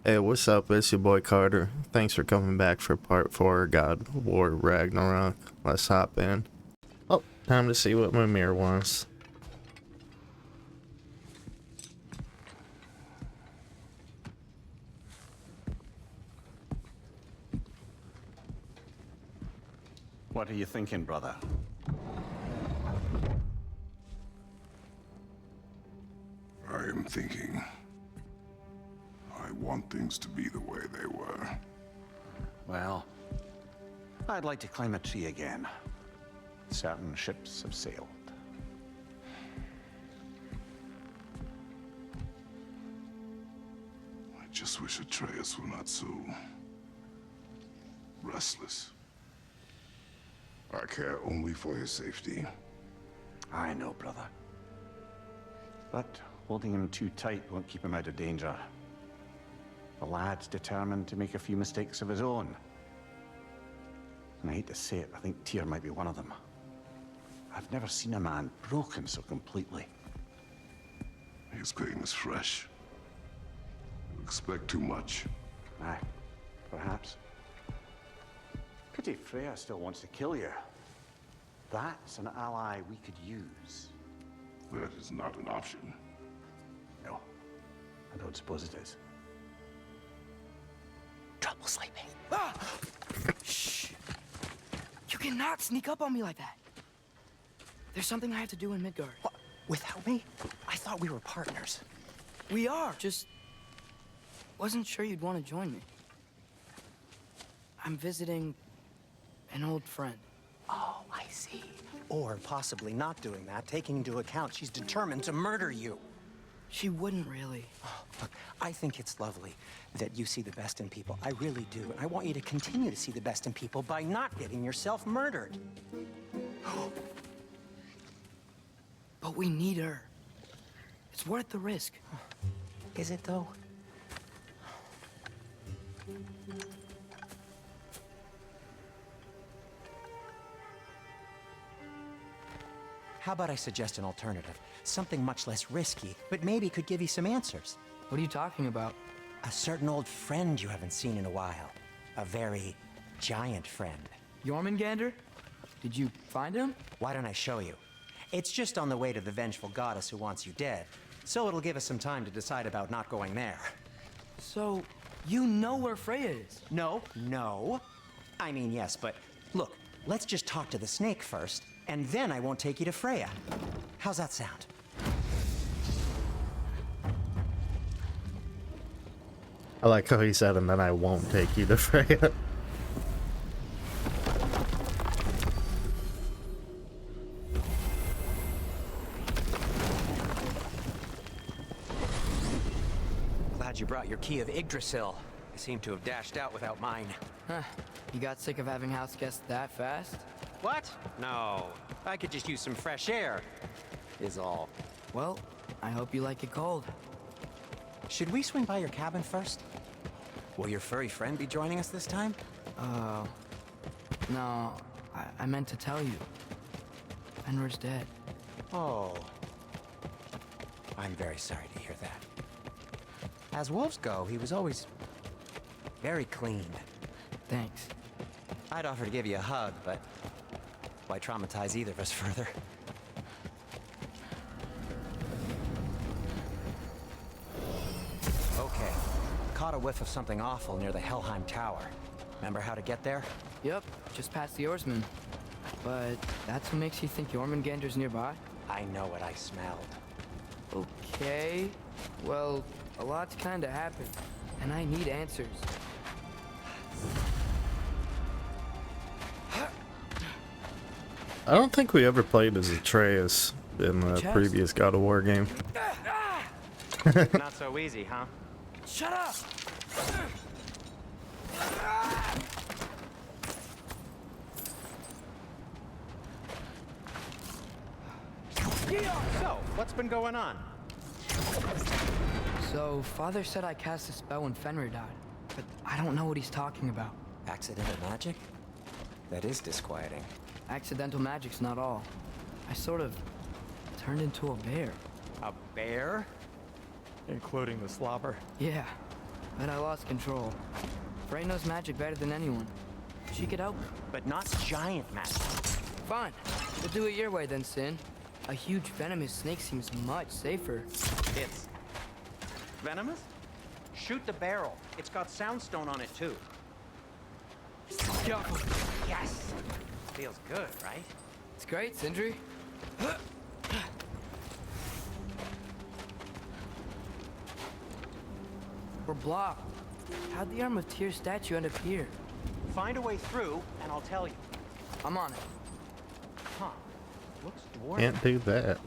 Hey, what's up? It's your boy Carter. Thanks for coming back for part 4 God of War Ragnarok. Let's hop in. Oh, time to see what my mirror wants. What are you thinking, brother? I am thinking. I want things to be the way they were. Well, I'd like to climb a tree again. Certain ships have sailed. I just wish Atreus were not so restless. I care only for his safety. I know, brother. But holding him too tight won't keep him out of danger. The lad's determined to make a few mistakes of his own. And I hate to say it, I think Tyr might be one of them. I've never seen a man broken so completely. His pain is fresh. You expect too much. Aye, perhaps. Pity Freya still wants to kill you. That's an ally we could use. That is not an option. No, I don't suppose it is. Trouble sleeping. Ah! Shh! You cannot sneak up on me like that. There's something I have to do in Midgard. What? Without me? I thought we were partners. We are. Just wasn't sure you'd want to join me. I'm visiting an old friend. Oh, I see. Or possibly not doing that, taking into account she's determined to murder you. She wouldn't really. Oh, look, I think it's lovely that you see the best in people. I really do. And I want you to continue to see the best in people by not getting yourself murdered. But we need her. It's worth the risk. Is it, though? How about I suggest an alternative? Something much less risky, but maybe could give you some answers. What are you talking about? A certain old friend you haven't seen in a while. A very giant friend. Jormungandr? Did you find him? Why don't I show you? It's just on the way to the vengeful goddess who wants you dead. So it'll give us some time to decide about not going there. So, you know where Freya is? No. I mean, yes, but look, let's just talk to the snake first, and then I won't take you to Freya. How's that sound? I like how he said, and then I won't take you to Freya. Glad you brought your key of Yggdrasil. I seem to have dashed out without mine. Huh. You got sick of having house guests that fast? What? No. I could just use some fresh air, is all. Well, I hope you like it cold. Should we swing by your cabin first? Will your furry friend be joining us this time? No, I meant to tell you. Fenrir's dead. Oh. I'm very sorry to hear that. As wolves go, he was always very clean. Thanks. I'd offer to give you a hug, but why traumatize either of us further? Okay. Caught a whiff of something awful near the Helheim Tower. Remember how to get there? Yep, just past the oarsman. But that's what makes you think Jormungandr's nearby? I know what I smelled. Okay. Well, a lot's kinda happened, and I need answers. I don't think we ever played as Atreus in the previous God of War game. Not so easy, huh? Shut up! So, what's been going on? So, Father said I cast a spell when Fenrir died, but I don't know what he's talking about. Accidental magic? That is disquieting. Accidental magic's not all. I sort of turned into a bear. A bear? Including the slobber. Yeah. but I lost control. Frey knows magic better than anyone. She could help me. But not giant magic. Fine. We'll do it your way then, Sin. A huge venomous snake seems much safer. It's venomous? Shoot the barrel. It's got soundstone on it too. Yes! Feels good, right? It's great, Sindri. We're blocked. How'd the Arm of Tears statue end up here? Find a way through, and I'll tell you. I'm on it. Huh. Looks dwarven. Can't do that.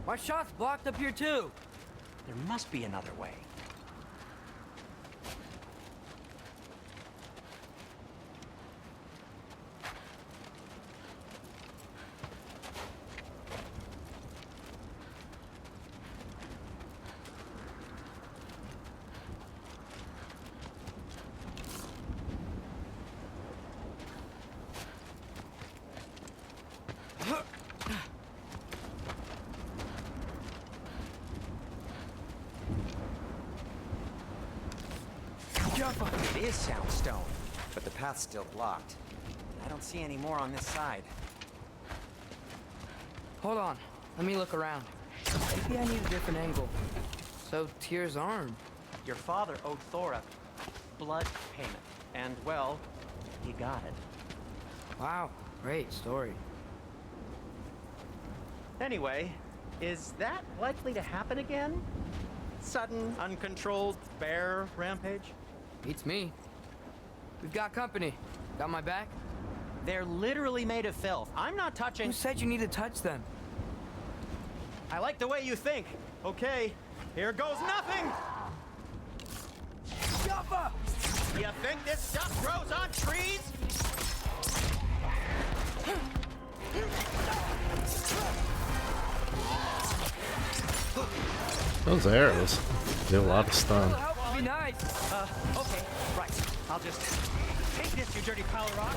My shot's blocked up here too. There must be another way. It is soundstone, but the path's still blocked. I don't see any more on this side. Hold on. Let me look around. Maybe I need a different angle. So, Tyr's arm. Your father owed Thor a blood payment, and, well, he got it. Wow. Great story. Anyway, is that likely to happen again? Sudden, uncontrolled bear rampage? Beats me. We've got company. Got my back? They're literally made of filth. I'm not touching... Who said you need to touch them? I like the way you think. Okay, here goes nothing! Jaffa! You think this stuff grows on trees? Those arrows do a lot of stun. Help would be nice. Okay, right. I'll just take this, you dirty pile of rock.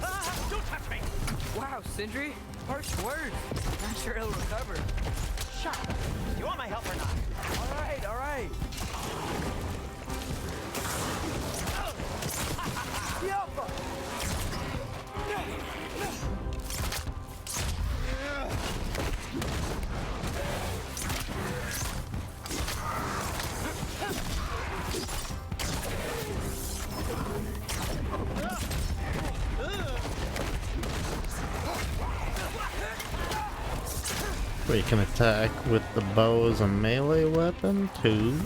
Ah, don't touch me! Wow, Sindri. Harsh words. Not sure he'll recover. Shut up. You want my help or not? All right, all right. Jaffa! We can attack with the bow as a melee weapon too.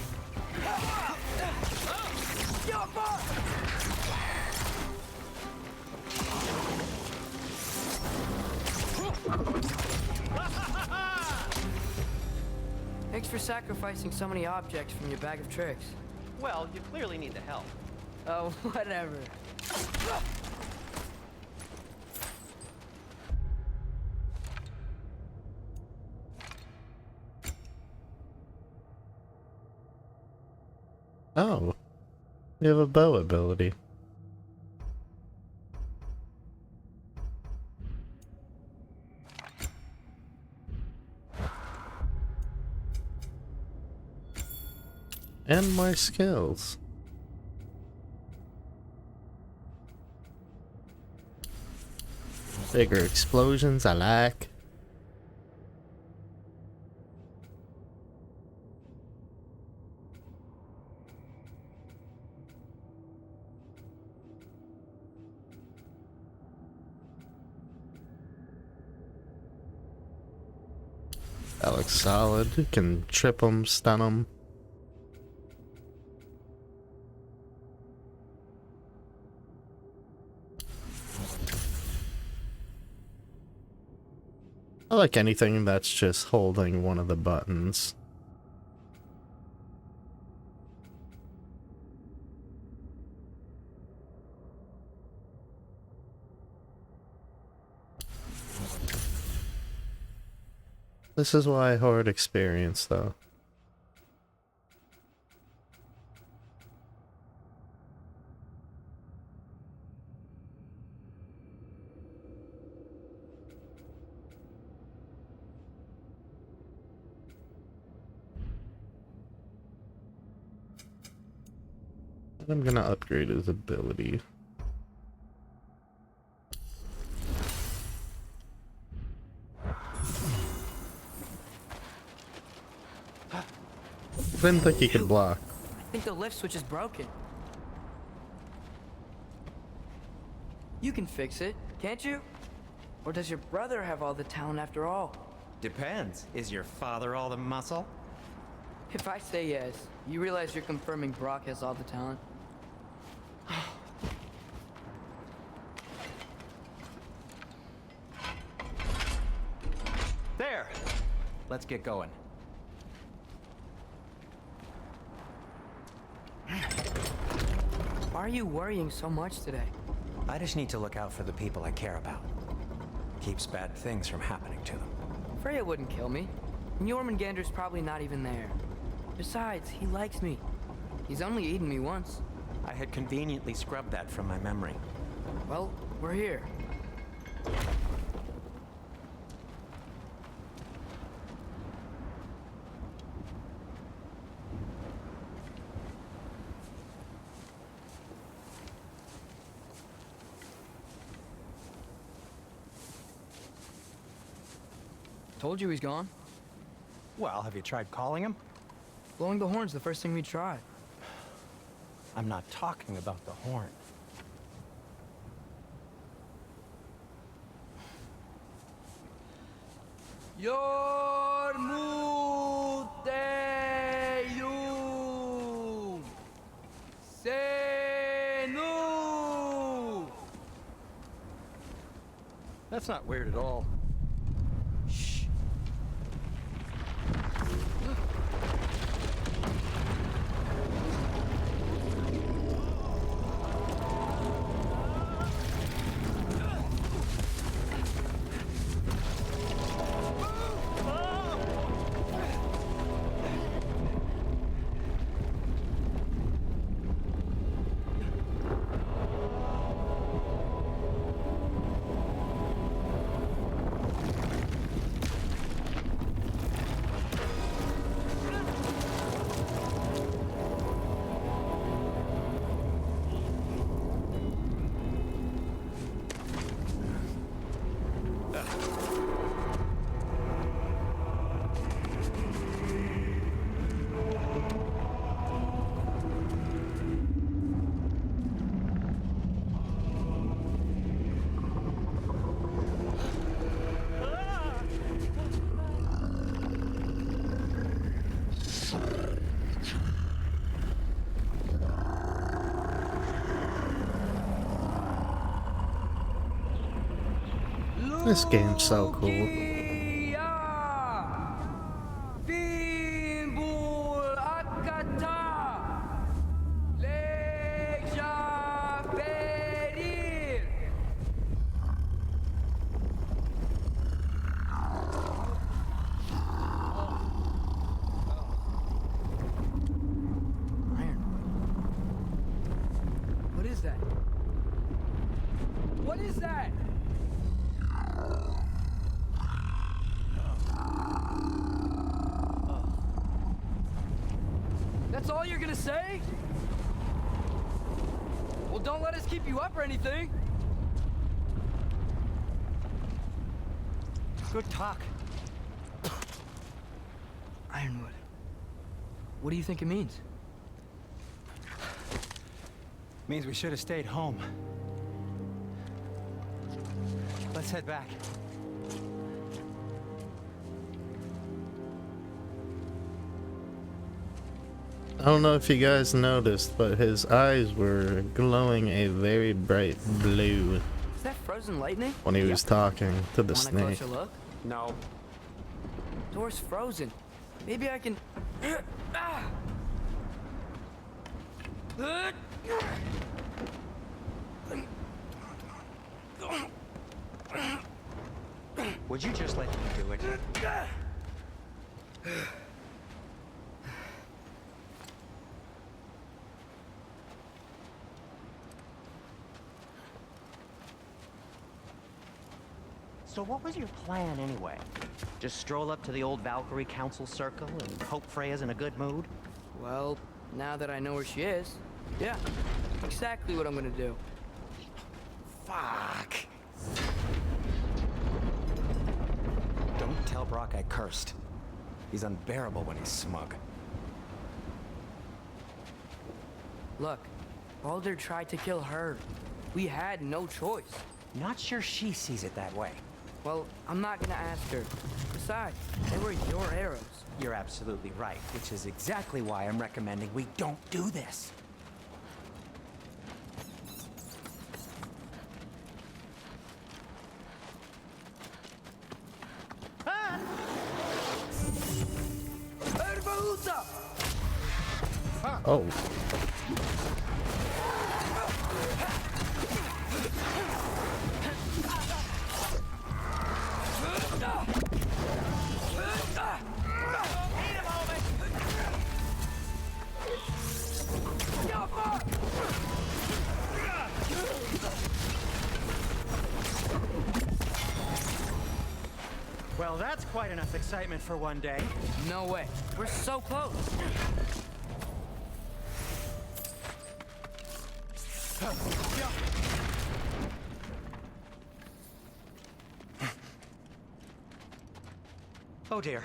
Thanks for sacrificing so many objects from your bag of tricks. Well, you clearly need the help. Oh, whatever. Oh, you have a bow ability. And my skills. Bigger explosions, I like. That looks solid. You can trip them, stun them. I like anything that's just holding one of the buttons. This is why horde experience, though. I'm gonna upgrade his ability. Didn't think he could block. I think the lift switch is broken. You can fix it, can't you? Or does your brother have all the talent after all? Depends. Is your father all the muscle? If I say yes, you realize you're confirming Brock has all the talent? There! Let's get going. Why are you worrying so much today? I just need to look out for the people I care about. Keeps bad things from happening to them. Freya wouldn't kill me. And Jormungandr's probably not even there. Besides, he likes me. He's only eaten me once. I had conveniently scrubbed that from my memory. Well, we're here. Told you he's gone. Well, have you tried calling him? Blowing the horn's the first thing we tried. I'm not talking about the horn. Yormuteum Senu. That's not weird at all. Shh. This game's so cool. What is that? What is that? That's all you're gonna say? Well, don't let us keep you up or anything. Good talk. Ironwood. What do you think it means? Means we should have stayed home. Let's head back. I don't know if you guys noticed, but his eyes were glowing a very bright blue Is that frozen lightning? when he was talking to the Want a snake. closer look? No. Door's frozen. Maybe I can. Ah! Would you just let me do it? So what was your plan anyway? Just stroll up to the old Valkyrie Council circle and hope Freya's in a good mood? Well, now that I know where she is, Yeah, exactly what I'm gonna do. Fuck. Don't tell Brock I cursed. He's unbearable when he's smug. Look, Baldur tried to kill her. We had no choice. Not sure she sees it that way. Well, I'm not gonna ask her. Besides, they were your arrows. You're absolutely right, which is exactly why I'm recommending we don't do this. Oh. Well, that's quite enough excitement for one day. No way. We're so close. Oh dear.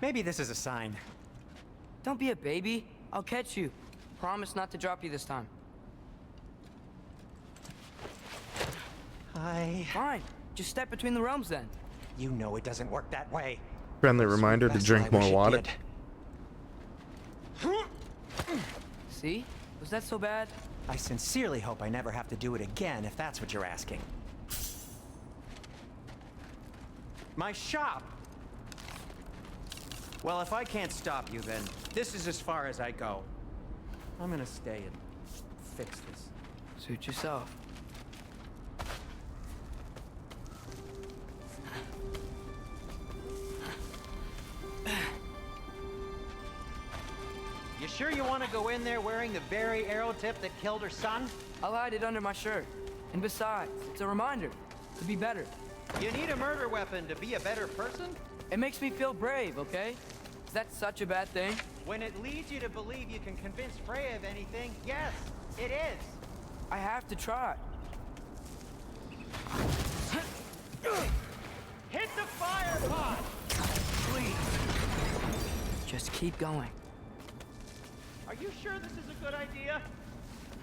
Maybe this is a sign. Don't be a baby. I'll catch you. Promise not to drop you this time. Fine. Just step between the realms then. You know it doesn't work that way. Friendly reminder to That's drink why I more wish it water. did. See? Was that so bad? I sincerely hope I never have to do it again, if that's what you're asking. My shop! Well, if I can't stop you, then this is as far as I go. I'm gonna stay and fix this. Suit yourself. You sure you want to go in there wearing the very arrow tip that killed her son? I'll hide it under my shirt. And besides, it's a reminder to be better. You need a murder weapon to be a better person? It makes me feel brave, okay? Is that such a bad thing? When it leads you to believe you can convince Freya of anything, yes, it is. I have to try. Hit the fire pod! Please. Just keep going. Are you sure this is a good idea?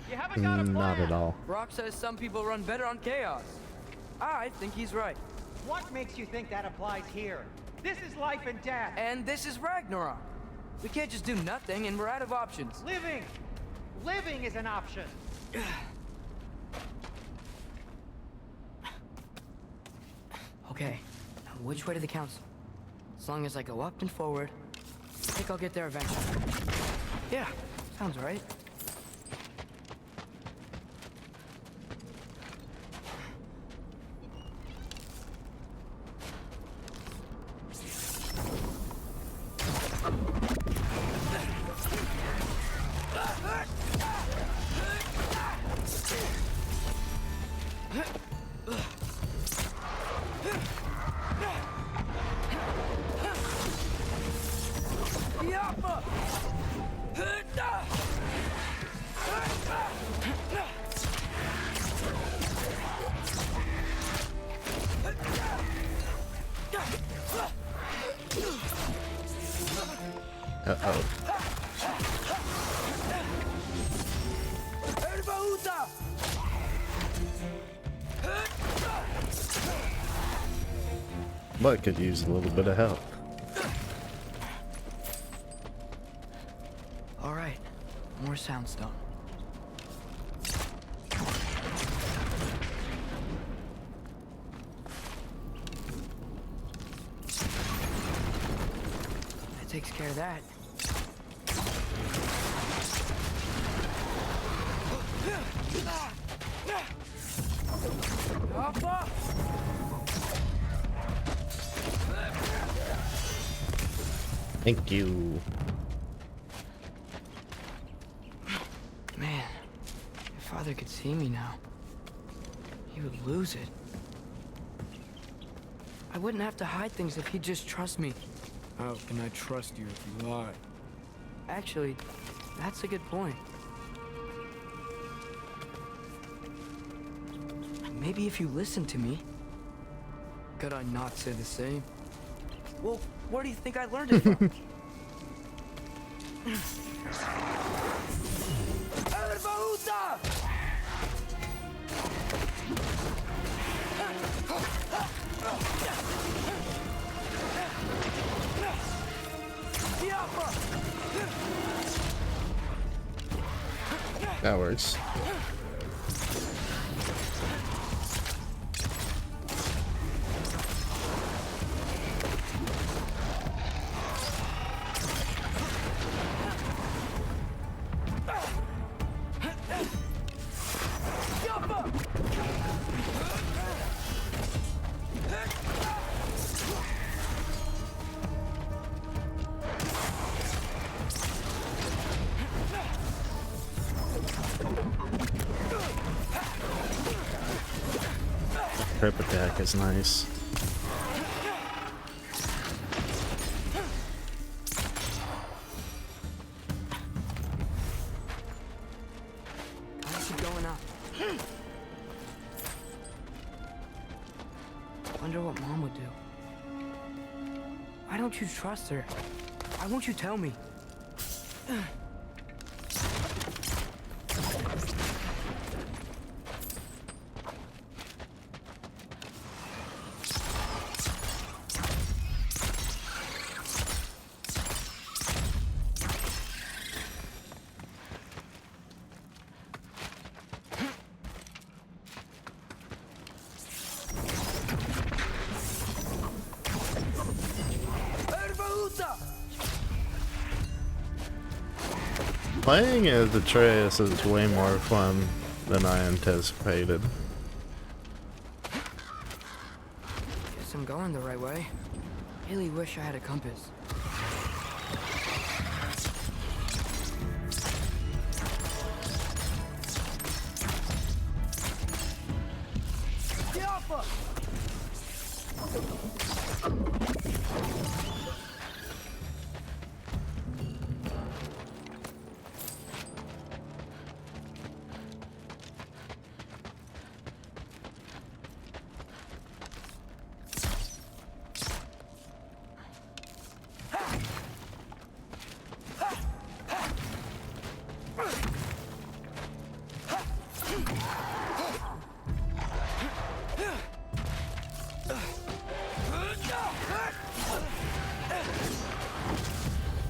You haven't got a plan. Not at all. Brock says some people run better on chaos. I think he's right. What makes you think that applies here? This is life and death. And this is Ragnarok. We can't just do nothing and we're out of options. Living is an option. Okay, now which way to the council? As long as I go up and forward, I think I'll get there eventually. Yeah, sounds right. Uh-oh. But could use a little bit of help. All right, more soundstone. That takes care of that. Thank you. Man, if Father could see me now, he would lose it. I wouldn't have to hide things if he'd just trust me. How can I trust you if you lie? Actually, that's a good point. Maybe if you listen to me. Could I not say the same? Well, where do you think I learned it from? That works. Trip attack is nice. Gotta keep going up. Wonder what Mom would do. Why don't you trust her? Why won't you tell me? Playing as Atreus is way more fun than I anticipated. Guess I'm going the right way. Really wish I had a compass.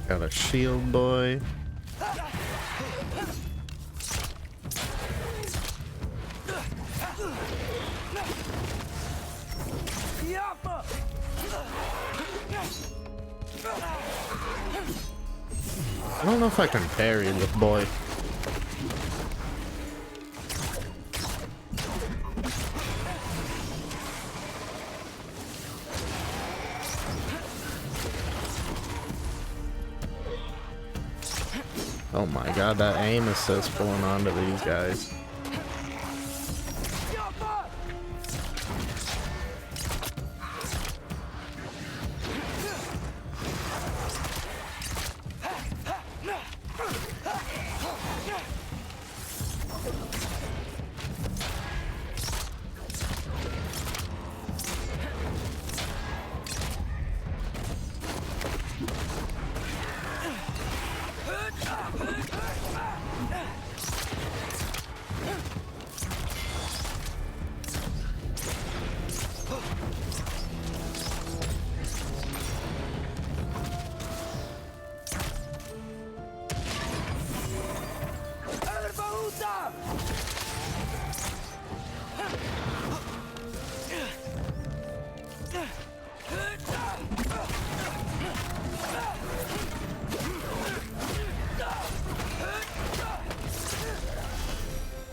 Got a shield boy. I don't know if I can parry with boy. Oh my god, that aim assist pulling onto these guys.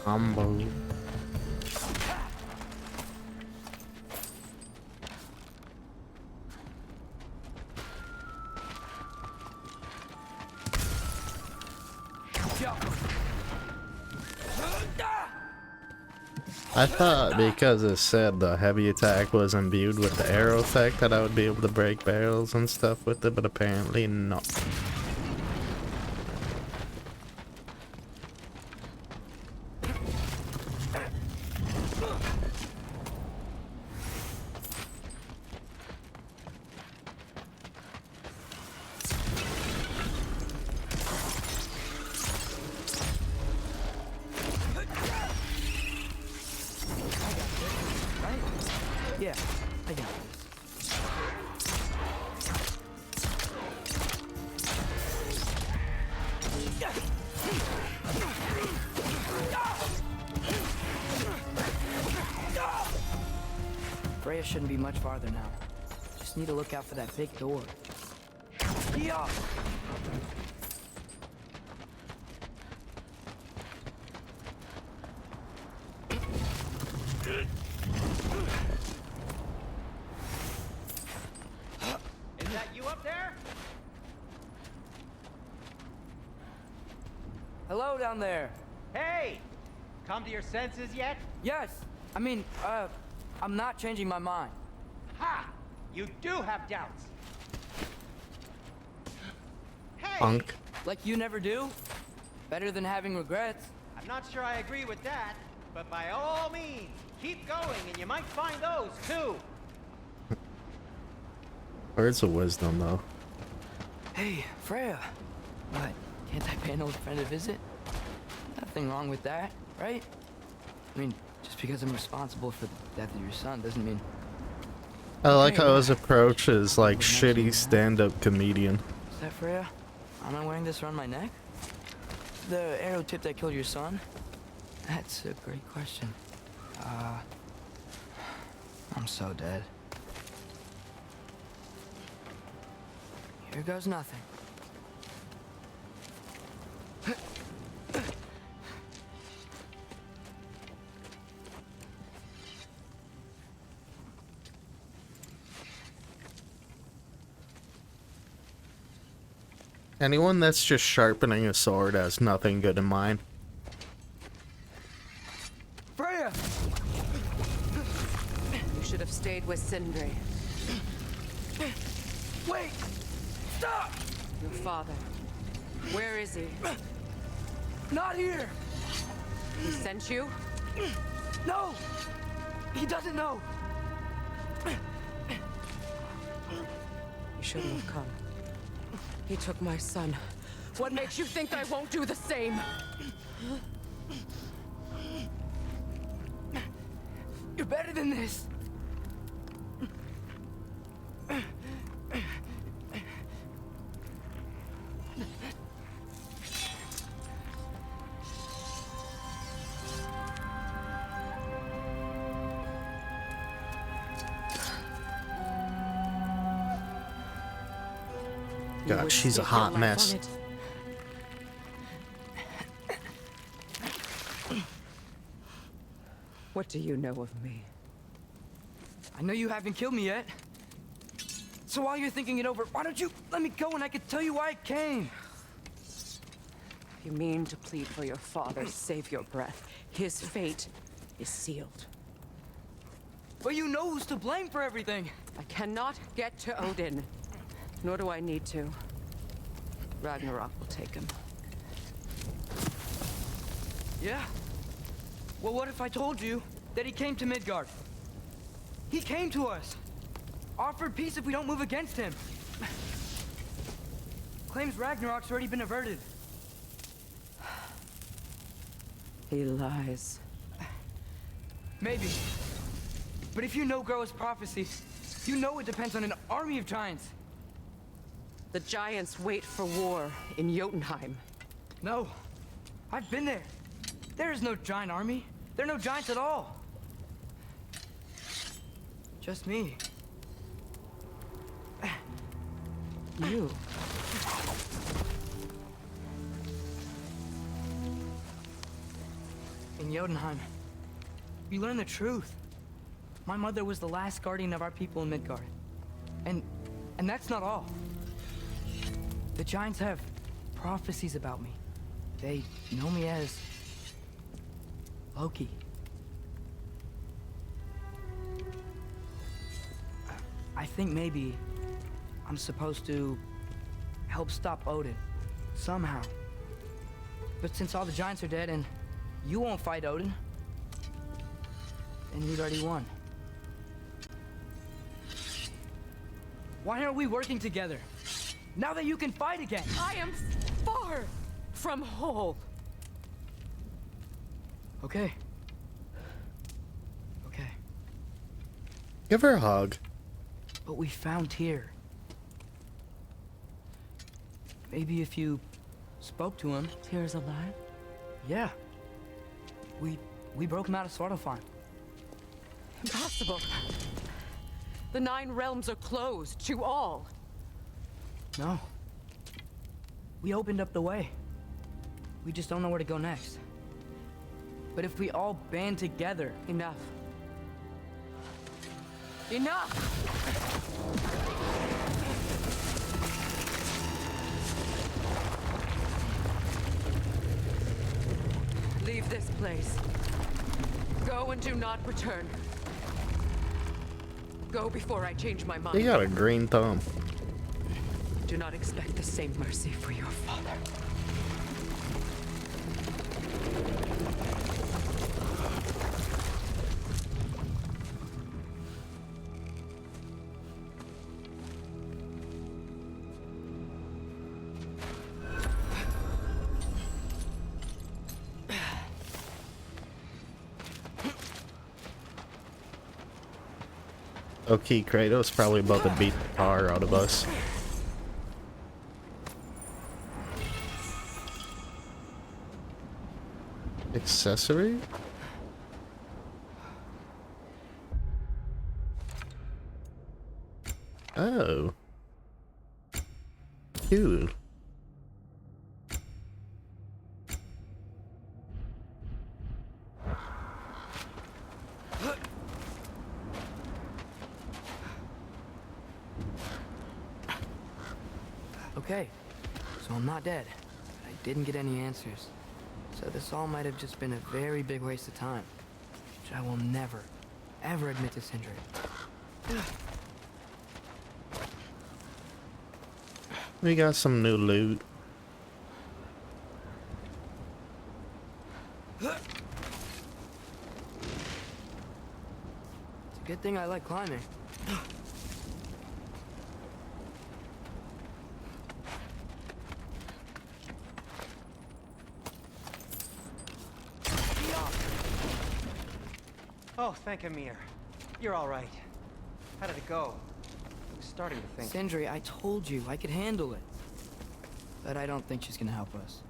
Combo. I thought because it said the heavy attack was imbued with the arrow effect that I would be able to break barrels and stuff with it, but apparently not. Yeah, I got this. Freya shouldn't be much farther now. Just need to look out for that big door. Yeah. Is that you up there? Hello down there. Hey! Come to your senses yet? Yes. I mean, I'm not changing my mind. Ha! You do have doubts. Hey! Punk. Like you never do? Better than having regrets. I'm not sure I agree with that, but by all means, keep going and you might find those too. Words of wisdom, though. Hey, Freya. What? Can't I pay an old friend a visit? Nothing wrong with that, right? I mean, just because I'm responsible for the death of your son doesn't mean... I like how his approach is like shitty stand-up comedian. Is that Freya? Am I wearing this around my neck? The arrow tip that killed your son? That's a great question. I'm so dead. Here goes nothing. Anyone that's just sharpening a sword has nothing good in mind. Freya! You should have stayed with Sindri. Wait! Stop! Your father. Where is he? Not here! He sent you? No! He doesn't know! You shouldn't have come. He took my son. What makes you think I won't do the same? You're better than this! You God, would she's a stake hot your life mess. on it. What do you know of me? I know you haven't killed me yet. So while you're thinking it over, why don't you let me go and I can tell you why I came? You mean to plead for your father, save your breath. His fate is sealed. But you know who's to blame for everything. I cannot get to Odin. Nor do I need to. Ragnarok will take him. Yeah? Well, what if I told you that he came to Midgard? He came to us. Offered peace if we don't move against him. Claims Ragnarok's already been averted. He lies. Maybe. But if you know Groa's prophecy, you know it depends on an army of giants. The giants wait for war in Jotunheim. No. I've been there. There is no giant army. There are no giants at all. Just me. You. In Jotunheim, you learn the truth. My mother was the last guardian of our people in Midgard. And that's not all. The giants have prophecies about me. They know me as Loki. I think maybe I'm supposed to help stop Odin, somehow. But since all the giants are dead and you won't fight Odin, then you'd already won. Why aren't we working together? Now that you can fight again! I am far from whole. Okay. Okay. Give her a hug. But we found Tyr. Maybe if you spoke to him. Tyr's alive? Yeah. We broke him out of Svartalfheim. Impossible. The 9 realms are closed to all. No. We opened up the way. We just don't know where to go next. But if we all band together... Enough. Enough! Leave this place. Go and do not return. Go before I change my mind. He got a green thumb. Do not expect the same mercy for your father. Okay, Kratos probably about to beat the tar out of us. Accessory? Oh. Cute. Okay, so I'm not dead. I didn't get any answers. So this all might have just been a very big waste of time. Which I will never, ever admit to Sindri. We got some new loot. It's a good thing I like climbing. Oh, thank Amir. You're all right. How did it go? I was starting to think... Sindri, I told you I could handle it. But I don't think she's gonna help us.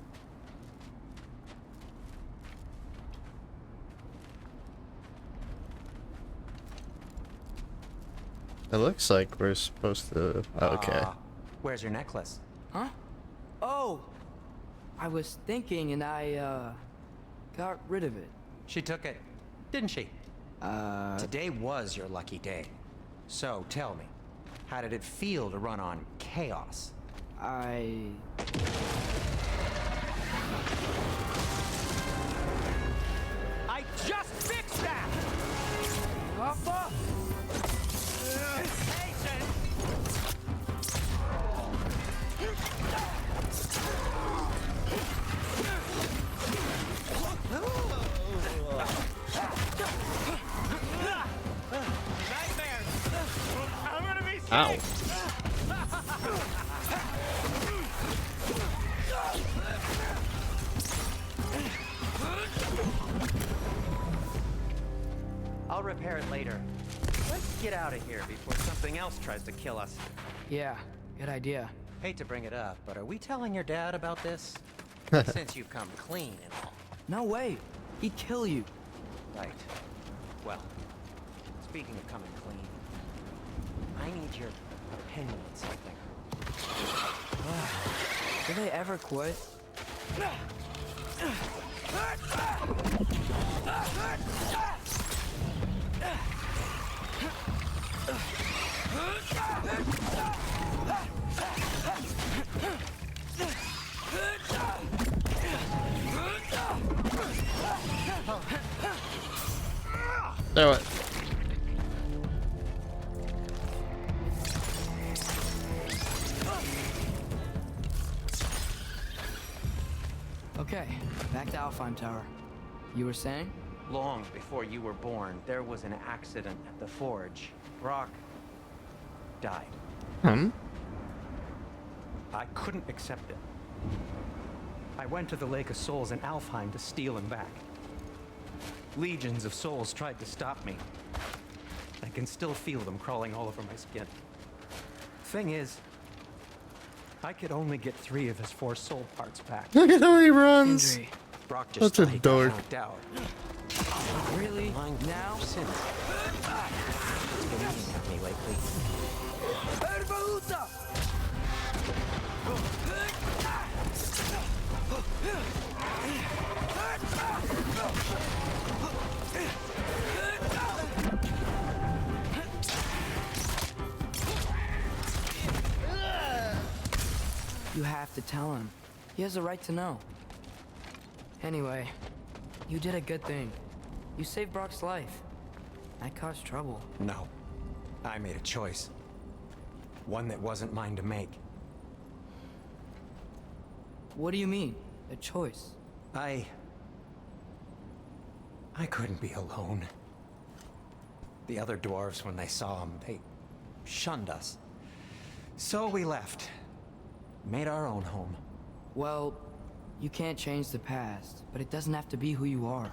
It looks like we're supposed to... Okay. Where's your necklace? Huh? Oh! I was thinking and I, got rid of it. She took it, didn't she? Today was your lucky day. So tell me, how did it feel to run on chaos? I just fixed that! Papa! Ow. I'll repair it later. Let's get out of here before something else tries to kill us. Yeah, good idea. Hate to bring it up, but are we telling your dad about this? Since you've come clean and all. No way. He'd kill you. Right. Well, speaking of coming clean, I need your opinion on something. Do they ever quit? Do it. Okay, back to Alfheim Tower. You were saying? Long before you were born, there was an accident at the forge. Brock died. I couldn't accept it. I went to the Lake of Souls in Alfheim to steal him back. Legions of souls tried to stop me. I can still feel them crawling all over my skin. Thing is, I could only get 3 of his 4 soul parts back. Look at how he runs. Injury. Brock just Such a thought he got dork. knocked out. Really? Lying Now? since. It's been eating at me lately. You have to tell him. He has a right to know. Anyway, you did a good thing. You saved Brock's life. I caused trouble. No. I made a choice. One that wasn't mine to make. What do you mean? A choice? I couldn't be alone. The other dwarves, when they saw him, they shunned us. So we left. Made our own home. Well, you can't change the past, but it doesn't have to be who you are.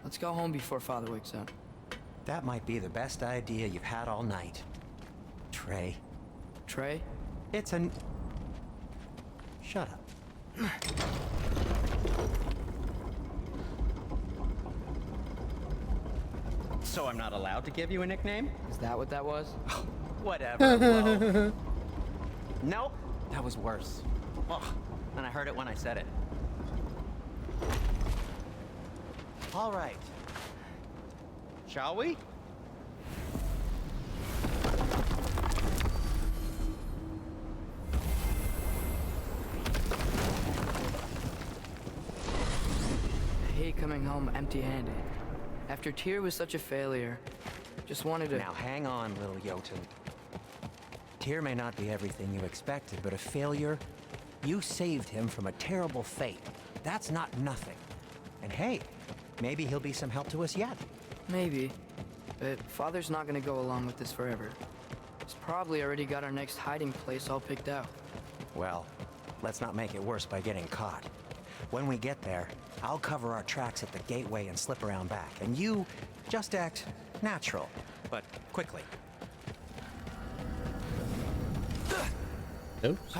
Let's go home before Father wakes up. That might be the best idea you've had all night. Trey. Trey? It's an... Shut up. So I'm not allowed to give you a nickname? Is that what that was? Whatever. Whoa. Nope, that was worse. Ugh, and I heard it when I said it. All right. Shall we? I hate coming home empty-handed. After Tyr was such a failure, just wanted to... Now hang on, little Jotun. Tyr may not be everything you expected, but a failure? You saved him from a terrible fate. That's not nothing. And hey, maybe he'll be some help to us yet. Maybe. But Father's not gonna go along with this forever. He's probably already got our next hiding place all picked out. Well, let's not make it worse by getting caught. When we get there, I'll cover our tracks at the gateway and slip around back. And you just act natural, but quickly. Oops.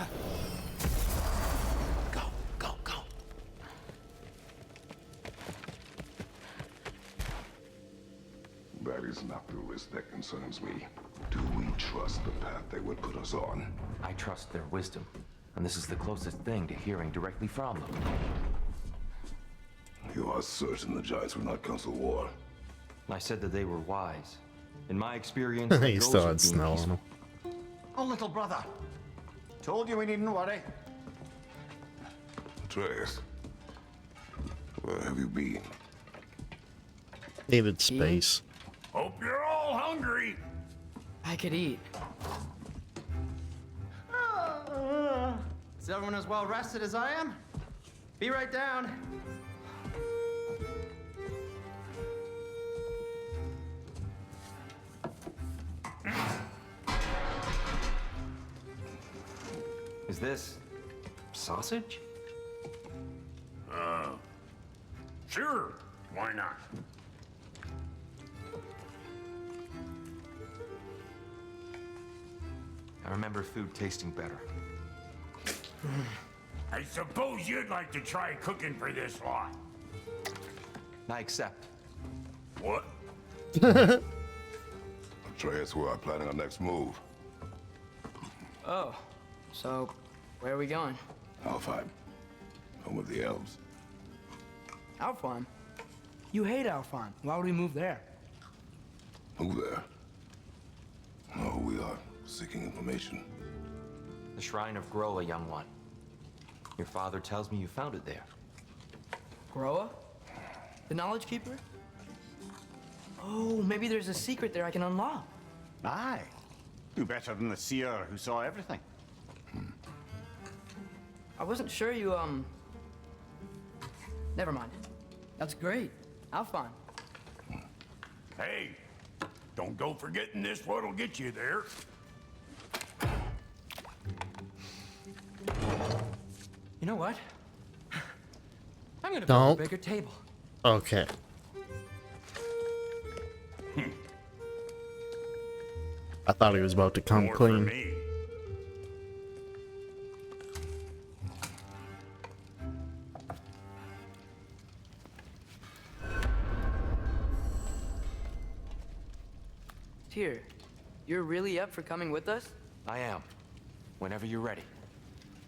Go, go, go. That is not the risk that concerns me. Do we trust the path they would put us on? I trust their wisdom, and this is the closest thing to hearing directly from them. You are certain the Giants would not counsel war? I said that they were wise. In my experience, He those still who had being snow on peaceful- him. Oh, little brother. Told you we needn't worry. Atreus, where have you been? Needed space. Hope you're all hungry. I could eat. Is everyone as well rested as I am? Be right down. Is this sausage? Sure, why not? I remember food tasting better. I suppose you'd like to try cooking for this lot. I accept. What? Atreus, we're planning our next move. Oh, so where are we going? Alfheim, home of the elves. Alfheim? You hate Alfheim. Why would we move there? Who there? No, we are seeking information. The Shrine of Groa, young one. Your father tells me you found it there. Groa? The Knowledge Keeper? Oh, maybe there's a secret there I can unlock. Aye. Do better than the seer who saw everything. I wasn't sure you, Never mind. That's great. Alfheim. Hey, don't go forgetting this what'll get you there. You know what? I'm gonna build Don't. a bigger table. Okay. I thought he was about to come More for clean. me. Tyr, you're really up for coming with us? I am. Whenever you're ready.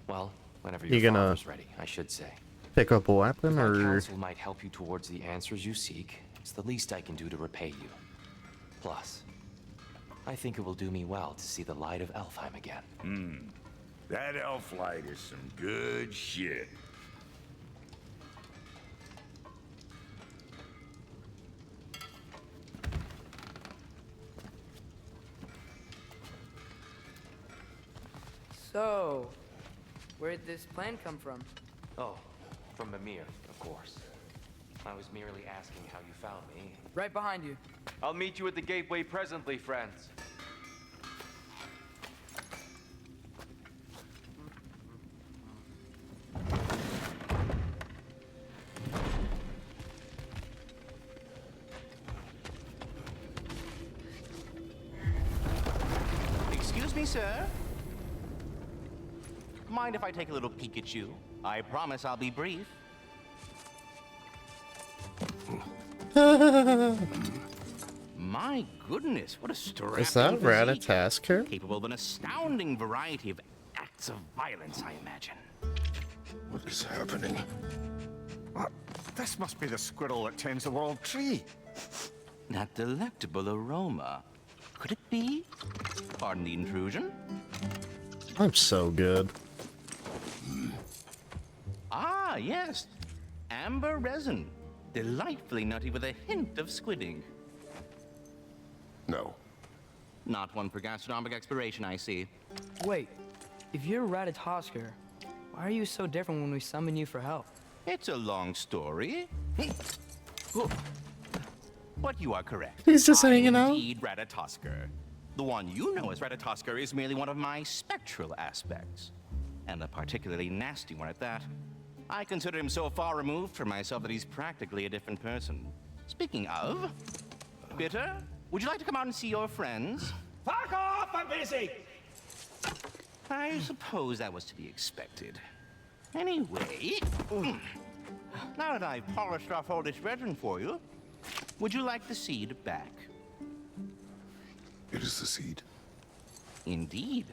Well, whenever You your gonna- father's ready, I should say. Pick up a weapon, My or counsel might help you towards the answers you seek. It's the least I can do to repay you. Plus, I think it will do me well to see the light of Elfheim again. That elf light is some good shit. So, where'd this plan come from? Oh, from Mimir, of course. I was merely asking how you found me. Right behind you. I'll meet you at the gateway presently, friends. Excuse me, sir. Mind if I take a little peek at you? I promise I'll be brief. My goodness, what a strapping is that physique. Ratatasker? Capable of an astounding variety of acts of violence, I imagine. What is happening? This must be the squirrel that tends the world tree. That delectable aroma. Could it be? Pardon the intrusion. I'm so good. Ah, yes. Amber resin. Delightfully nutty with a hint of squidding. No. Not one for gastronomic exploration, I see. Wait, if you're Ratatosker, why are you so different when we summon you for help? It's a long story. But you are correct. He's just I hanging out? Indeed, Ratatosker. The one you know as Ratatosker is merely one of my spectral aspects. And a particularly nasty one at that. I consider him so far removed from myself that he's practically a different person. Speaking of, Bitter, would you like to come out and see your friends? Fuck off! I'm busy! I suppose that was to be expected. Anyway, now that I've polished off all this resin for you, would you like the seed back? It is the seed. Indeed.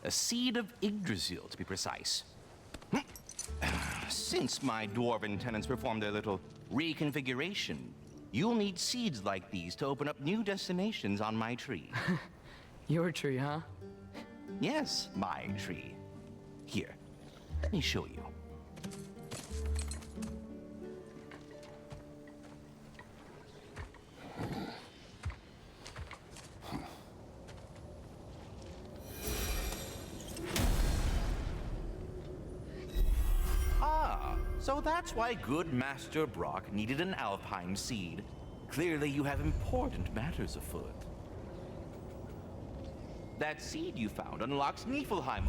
A seed of Yggdrasil, to be precise. Since my dwarven tenants performed their little reconfiguration, you'll need seeds like these to open up new destinations on my tree. Your tree, huh? Yes, my tree. Here, let me show you. So that's why good Master Brock needed an Alfheim seed. Clearly you have important matters afoot. That seed you found unlocks Niflheim.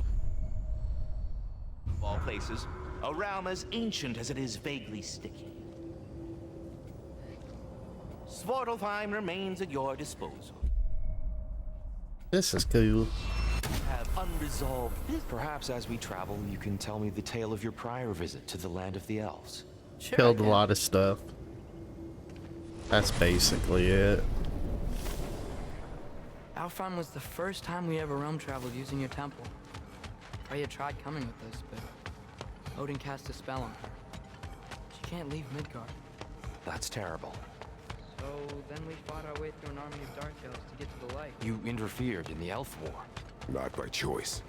Of all places, a realm as ancient as it is vaguely sticky. Svartalfheim remains at your disposal. This is cool. Have unresolved business. Perhaps as we travel, you can tell me the tale of your prior visit to the land of the elves. Sure, Killed a I can. lot of stuff. That's basically it. Alfheim was the first time we ever realm traveled using your temple. Freya tried coming with us, but Odin cast a spell on her. She can't leave Midgard. That's terrible. So then we fought our way through an army of Dark Elves to get to the light. You interfered in the elf war. Not by choice.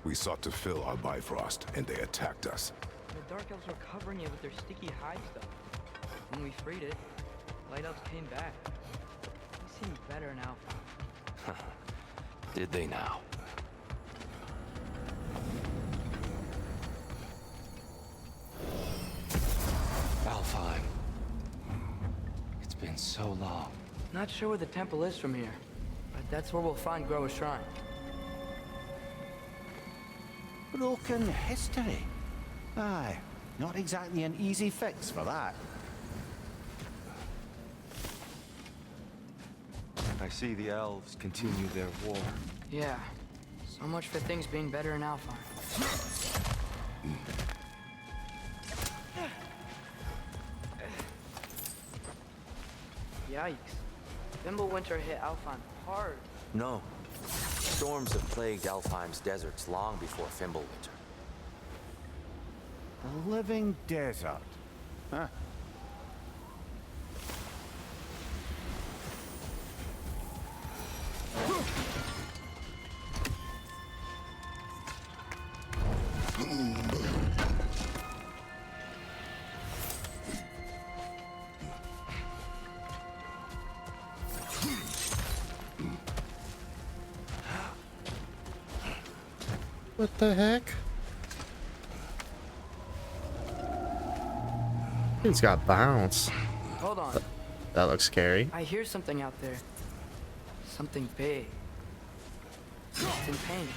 We sought to fill our Bifrost, and they attacked us. The Dark Elves were covering it with their sticky hide stuff. When we freed it, Light Elves came back. They seemed better in Alfheim. Did they now? Alfheim. It's been so long. Not sure where the temple is from here, but that's where we'll find Groa's shrine. Broken history. Aye, not exactly an easy fix for that. I I see the elves continue their war. Yeah. So much for things being better in Alfheim. Yikes. Winter hit Alfheim hard. No. Storms have plagued Alfheim's deserts long before Fimbulwinter. A living desert. Huh? What the heck? He's got bounce. Hold on. That looks scary. I hear something out there. Something big. It's in pain.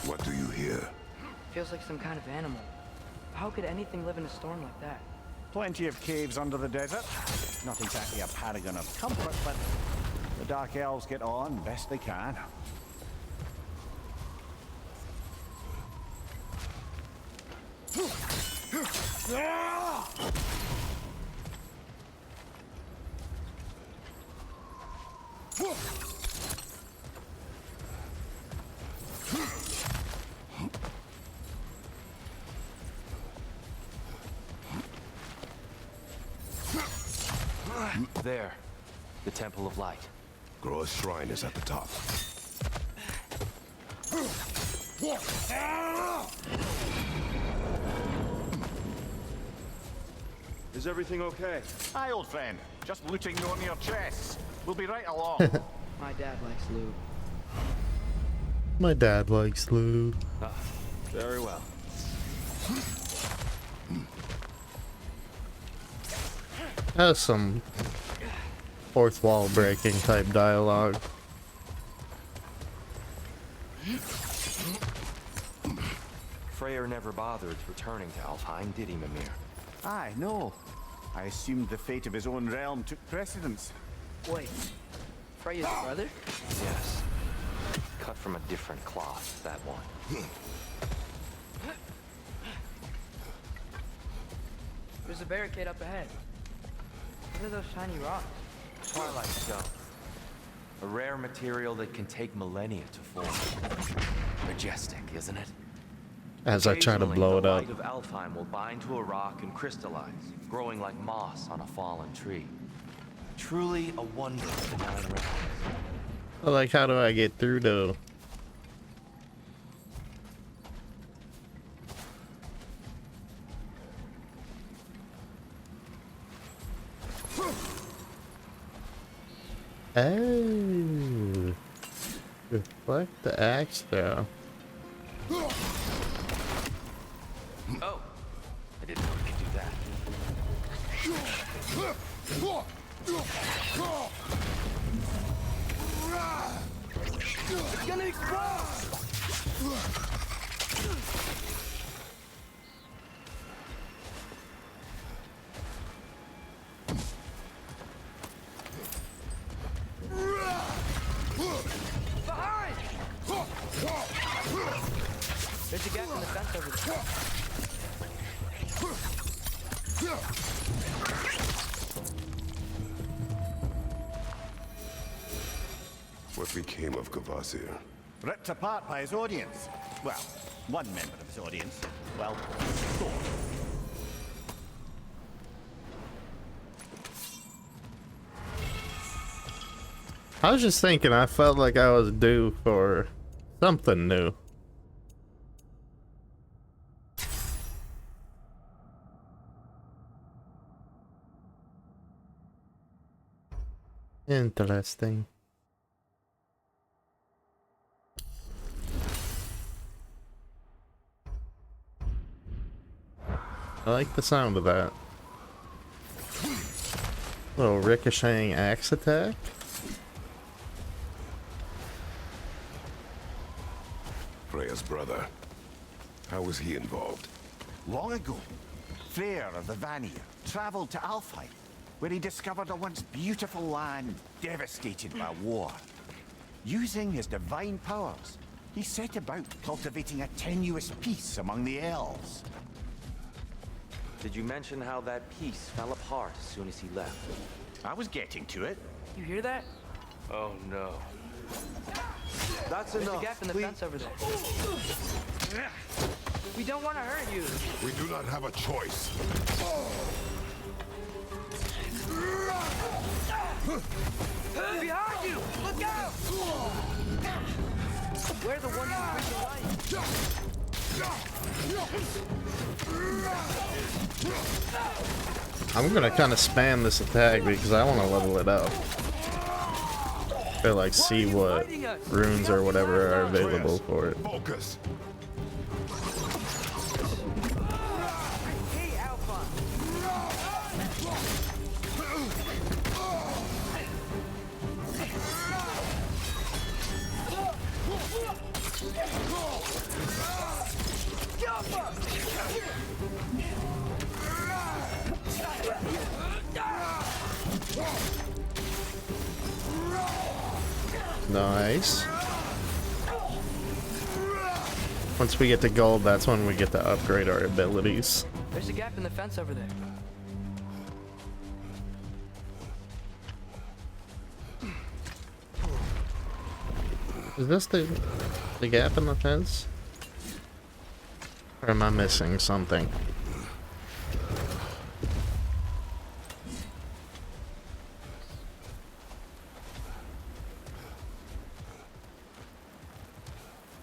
What do you hear? Feels like some kind of animal. How could anything live in a storm like that? Plenty of caves under the desert. Not exactly a paragon of comfort, but the Dark Elves get on best they can. There. The Temple of Light. Groa's shrine is at the top. Is everything okay? Hi, old friend. Just looting on your chests. We'll be right along. My dad likes lube. My dad likes lube. Ah, very well. That's some fourth wall breaking type dialogue. Freyr never bothered returning to Alfheim, did he, Mimir? Aye, no. I assumed the fate of his own realm took precedence. Wait. Freya's brother? Yes. Cut from a different cloth, that one. There's a barricade up ahead. What are those shiny rocks? Twilight Stone. A rare material that can take millennia to form. Majestic, isn't it? As I try to blow it up. The light of Alfheim will bind to a rock and crystallize, growing like moss on a fallen tree. Truly a wonder of the Nine Realms. Like, how do I get through though? Oh, deflect the axe throw. Oh, I didn't know we could do that. It's gonna explode! Behind! There's a gap in the fence over there. What became of Kvasir? Ripped apart by his audience. Well, one member of his audience. Well, sort. I was just thinking, I felt like I was due for something new. Interesting. I like the sound of that. Little ricocheting axe attack. Freya's brother. How was he involved? Long ago, Freyr of the Vanir traveled to Alfheim, where he discovered a once beautiful land devastated by war. Using his divine powers, he set about cultivating a tenuous peace among the elves. Did you mention how that piece fell apart as soon as he left? I was getting to it. You hear that? Oh no. That's There's enough. a gap in the fence over there. We don't want to hurt you. We do not have a choice. Behind you! Look out! We're the ones who bring the light. I'm gonna kind of spam this attack because I want to level it up. Or like see what runes or whatever are available for it. Focus. Hey, Alpha! Nice. Once we get to gold, that's when we get to upgrade our abilities. There's a gap in the fence over there. Is this the gap in the fence? Or am I missing something?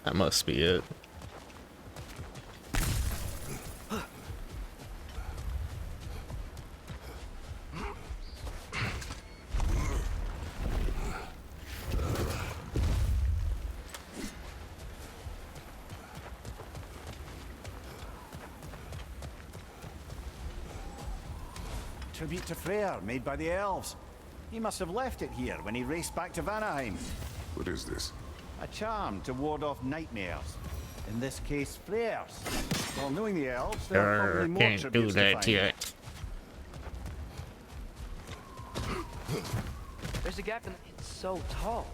That must be it. Tribute to Freyr, made by the elves. He must have left it here when he raced back to Vanaheim. What is this? A charm to ward off nightmares. In this case, flares. Well, knowing the elves, there are probably more Can't do tributes to that find. yet. There's a gap in the... It's so tall.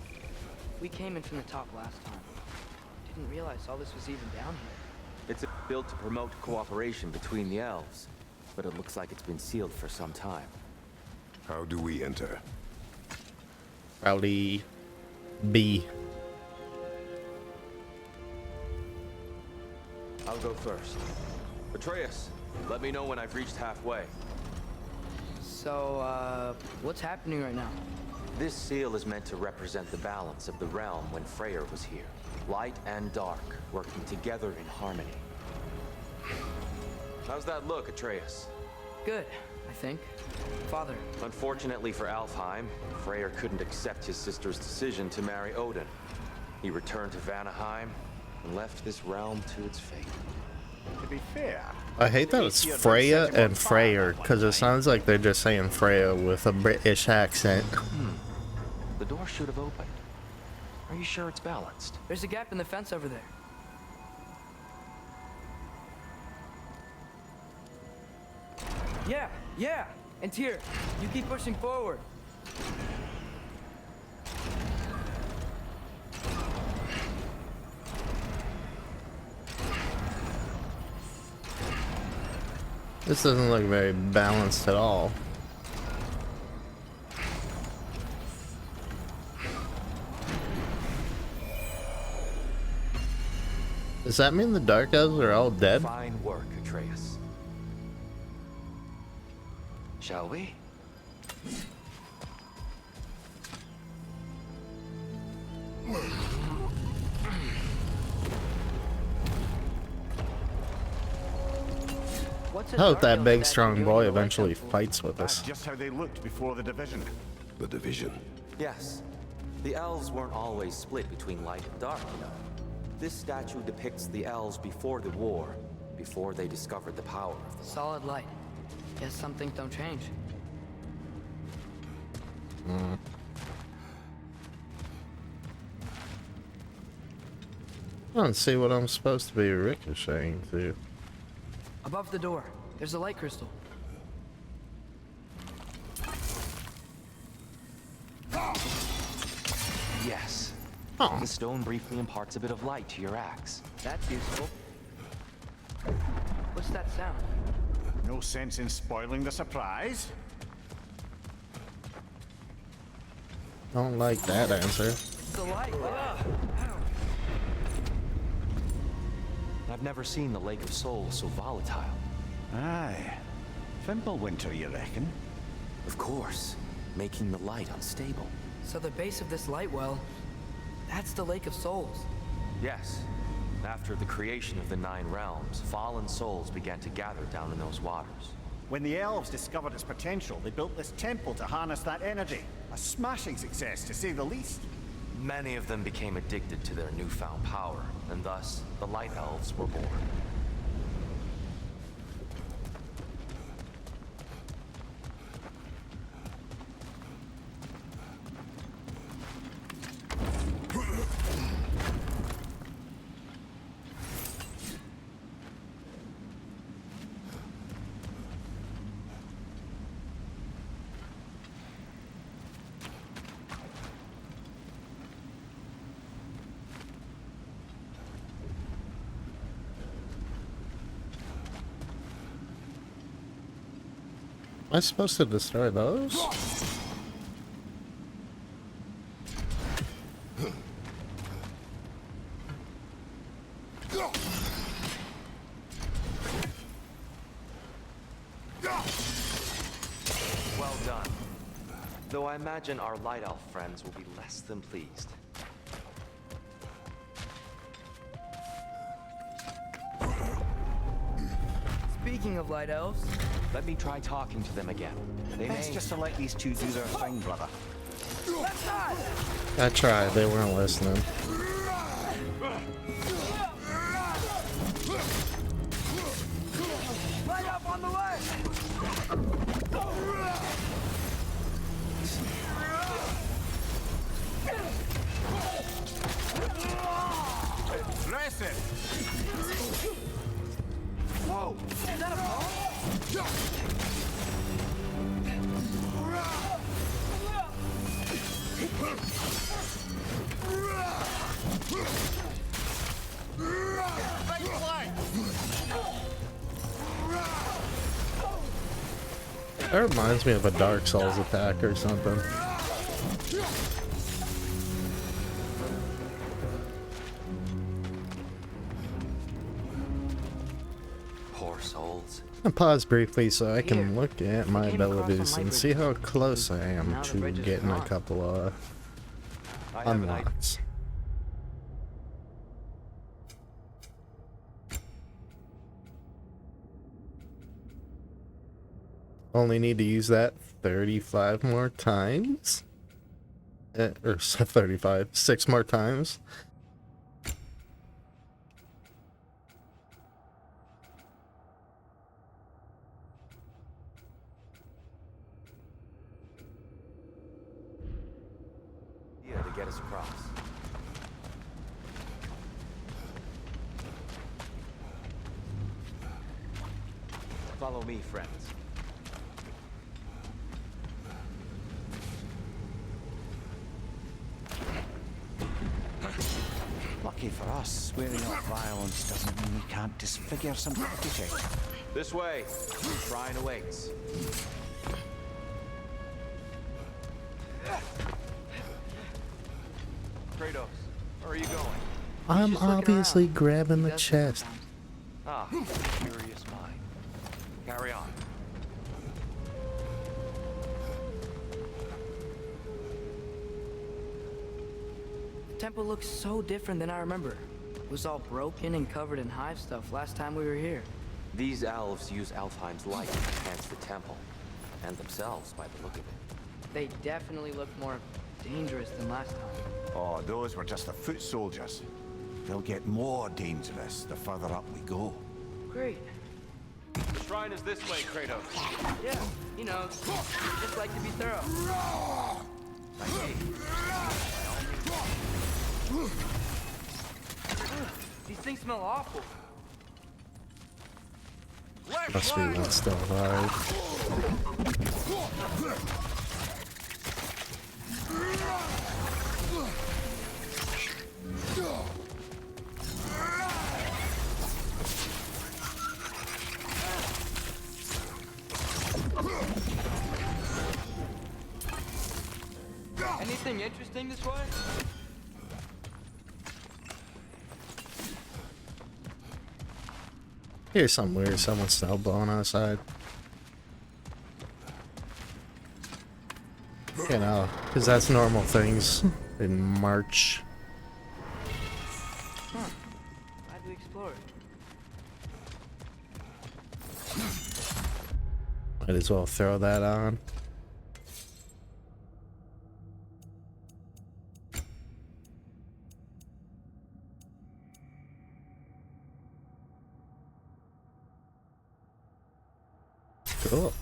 We came in from the top last time. Didn't realize all this was even down here. It's built to promote cooperation between the elves, but it looks like it's been sealed for some time. How do we enter? Rowdy B. I'll go first. Atreus, let me know when I've reached halfway. So, what's happening right now? This seal is meant to represent the balance of the realm when Freyr was here. Light and dark, working together in harmony. How's that look, Atreus? Good, I think. Father. Unfortunately for Alfheim, Freyr couldn't accept his sister's decision to marry Odin. He returned to Vanaheim and left this realm to its fate. To be fair, I hate that it's Freya and Freyr, because it sounds like they're just saying Freya with a British accent. The door should have opened. Are you sure it's balanced? There's a gap in the fence over there. Yeah. And here, you keep pushing forward. This doesn't look very balanced at all. Does that mean the Dark Elves are all dead? Fine work, Atreus. Shall we? I hope that big strong boy eventually fights with that's us. just how they looked before the division. The division. Yes. The elves weren't always split between light and dark, you know. This statue depicts the elves before the war, before they discovered the power of the light. Solid light. Guess some things don't change. I don't see what I'm supposed to be ricocheting to. Above the door, there's a light crystal. Yes. Oh. The stone briefly imparts a bit of light to your axe. That's useful. What's that sound? No sense in spoiling the surprise. Don't like that answer. The light. I've never seen the Lake of Souls so volatile. Aye. Fimbulwinter, you reckon? Of course, making the light unstable. So the base of this light well, that's the Lake of Souls. Yes. After the creation of the 9 realms, fallen souls began to gather down in those waters. When the elves discovered its potential, they built this temple to harness that energy. A smashing success, to say the least. Many of them became addicted to their newfound power, and thus, the Light Elves were born. Am I supposed to destroy those? Well done. Though I imagine our Light Elf friends will be less than pleased. Speaking of light elves, Let me try talking to them again. They Best may... just to let these two do their thing, brother. I tried, they weren't listening. light up on the left! Dress it! Whoa! Is that a ball? That reminds me of a Dark Souls attack or something. Poor souls. I'll pause briefly so I can look at my abilities and see how close I am to getting a couple of I have an idea. unlocks. Only need to use that 35 more times? Or 35, 6 more times? Yeah, to get us across. Follow me, friends. Lucky for us, swearing off violence doesn't mean we can't disfigure some property. This way. Shrine awaits. Kratos, where are you going? I'm just looking obviously around. grabbing He the does that chest. sometimes. Ah, curious mind. Carry on. The temple looks so different than I remember. It was all broken and covered in hive stuff last time we were here. These elves use Alfheim's light to enhance the temple, and themselves by the look of it. They definitely look more dangerous than last time. Oh, those were just the foot soldiers. They'll get more dangerous the further up we go. Great. The shrine is this way, Kratos. Yeah, you know, just like to be thorough. Like me. By all means. things smell awful. Must be one still alive. Anything interesting this way? Here's something weird. Someone's still blowing outside. You know, because that's normal things in March. Huh. Glad we explored. Might as well throw that on. Cool.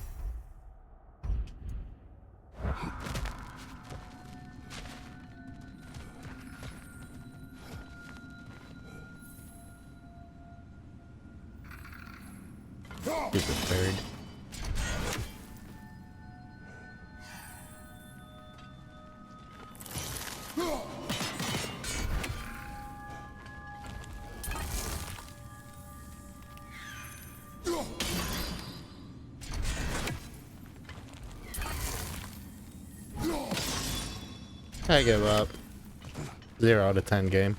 Stupid bird. I give up. 0 out of 10 game.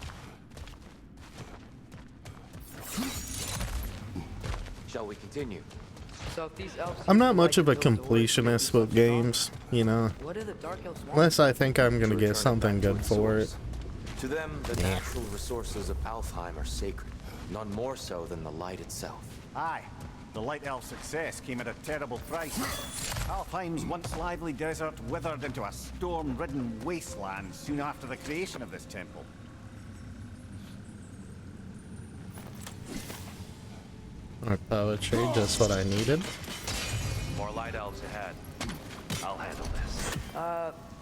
Shall we continue? So if these elves I'm not seem much of a like those completionist with games, you know. what do the dark elves want? Unless I think I'm gonna To get return something it back to good its for it. source. To them, the natural resources of Alfheim are sacred, none more so than the light itself. Aye, the Light Elf success came at a terrible price. Alfheim's once lively desert withered into a storm-ridden wasteland soon after the creation of this temple. More poetry, just what I needed. More light elves ahead. I'll handle this.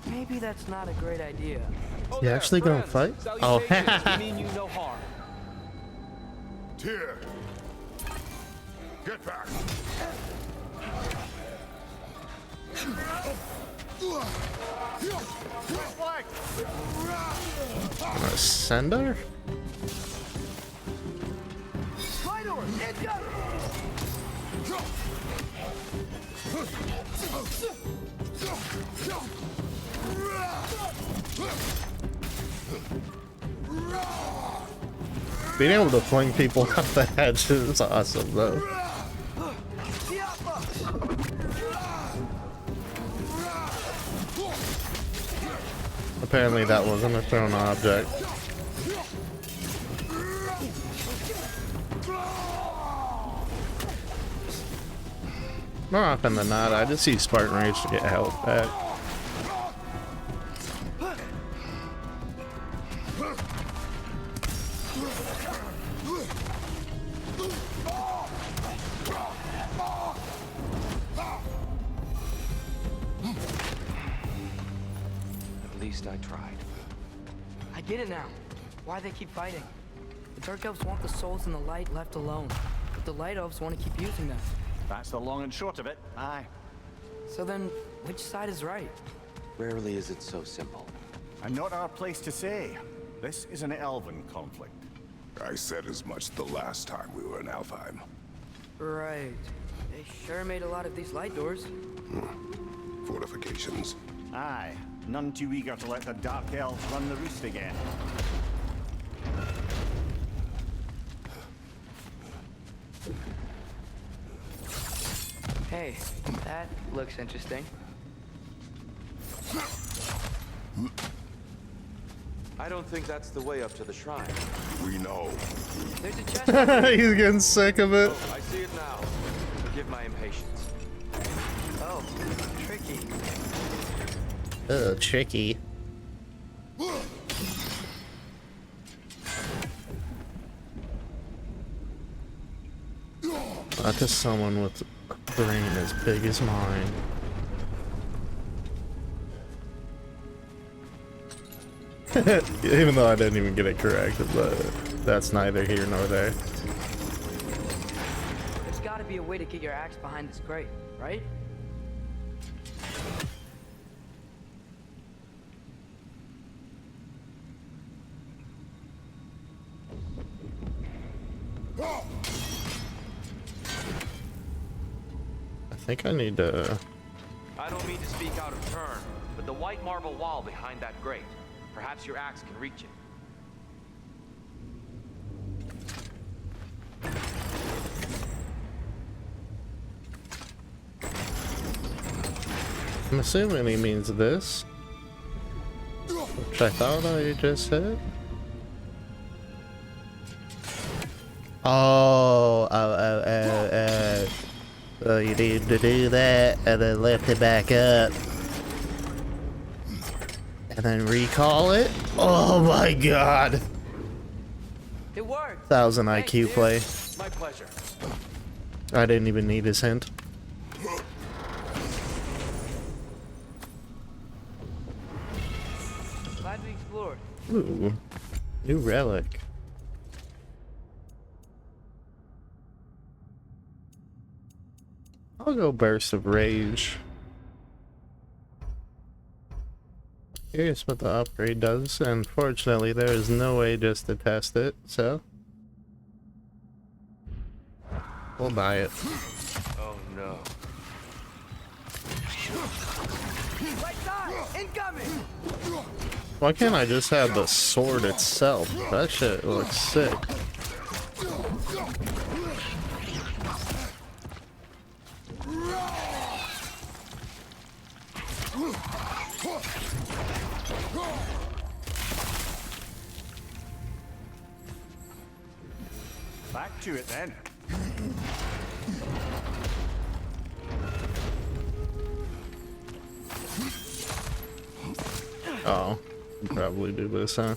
Maybe that's not a great idea. You actually gonna fight? Oh, we mean you no harm. Tyr! Get back! Ascender? Being able to fling people off the edge is awesome, though. Apparently that wasn't a thrown object. More often than not, I just use Spartan Rage to get health back. At least I tried. I get it now. Why they keep fighting. The dark elves want the souls in the light left alone, but the light elves want to keep using them. That's the long and short of it, aye. So then, which side is right? Rarely is it so simple. And not our place to say. This is an elven conflict. I said as much the last time we were in Alfheim. Right. They sure made a lot of these light doors. Fortifications. Aye, none too eager to let the Dark Elves run the roost again. Hey, that looks interesting. I don't think that's the way up to the shrine. We know. There's a chest over there. He's getting sick of it. Oh, I see it now. Forgive my impatience. Oh, tricky. Tricky. Not to someone with a brain as big as mine. Even though I didn't even get it correct, but that's neither here nor there. There's gotta be a way to get your axe behind this grate, right? I think I need to... I don't mean to speak out of turn, but the white marble wall behind that grate. Perhaps your axe can reach it. I'm assuming he means this, which I thought I just said. So you need to do that and then lift it back up and then recall it. Oh my god. It worked. 1000 Thanks, IQ dude. play. My pleasure. I didn't even need his hint. Glad we explored. Ooh, new relic. I'll go burst of rage. Here's what the upgrade does. Unfortunately, there is no way just to test it, so we'll buy it. Oh no. Right side, incoming. Why can't I just have the sword itself? That shit looks sick. Back to it then. Oh, I'll probably do this, huh?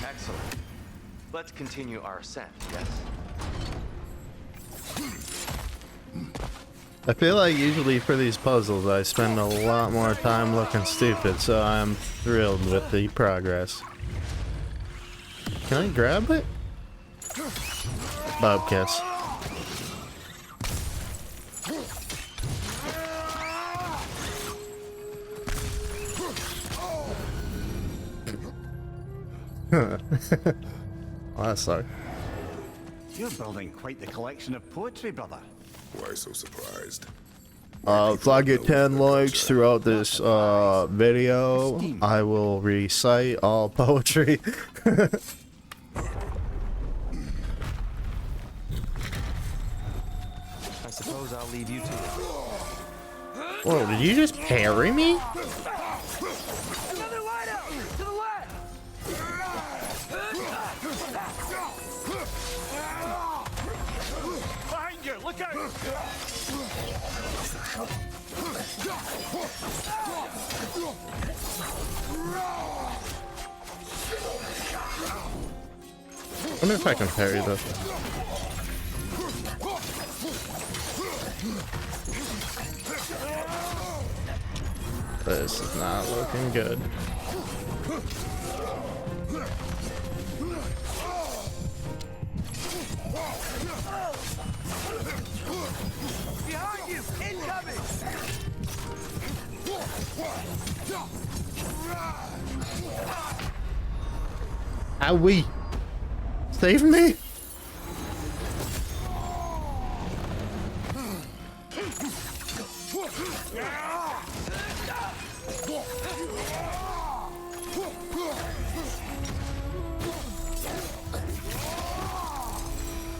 Excellent. Let's continue our ascent, yes? I feel like usually for these puzzles I spend a lot more time looking stupid, so I'm thrilled with the progress. Can I grab it? Bob kiss. Well, that sucked. You're building quite the collection of poetry, brother. Why so surprised? If I get 10 likes throughout this video, I will recite all poetry. I suppose I'll leave you to it. Whoa, did you just parry me? Another light out to the left. Behind you, look out! I wonder if I can parry this. This is not looking good. Behind you, incoming. Owie! Save me!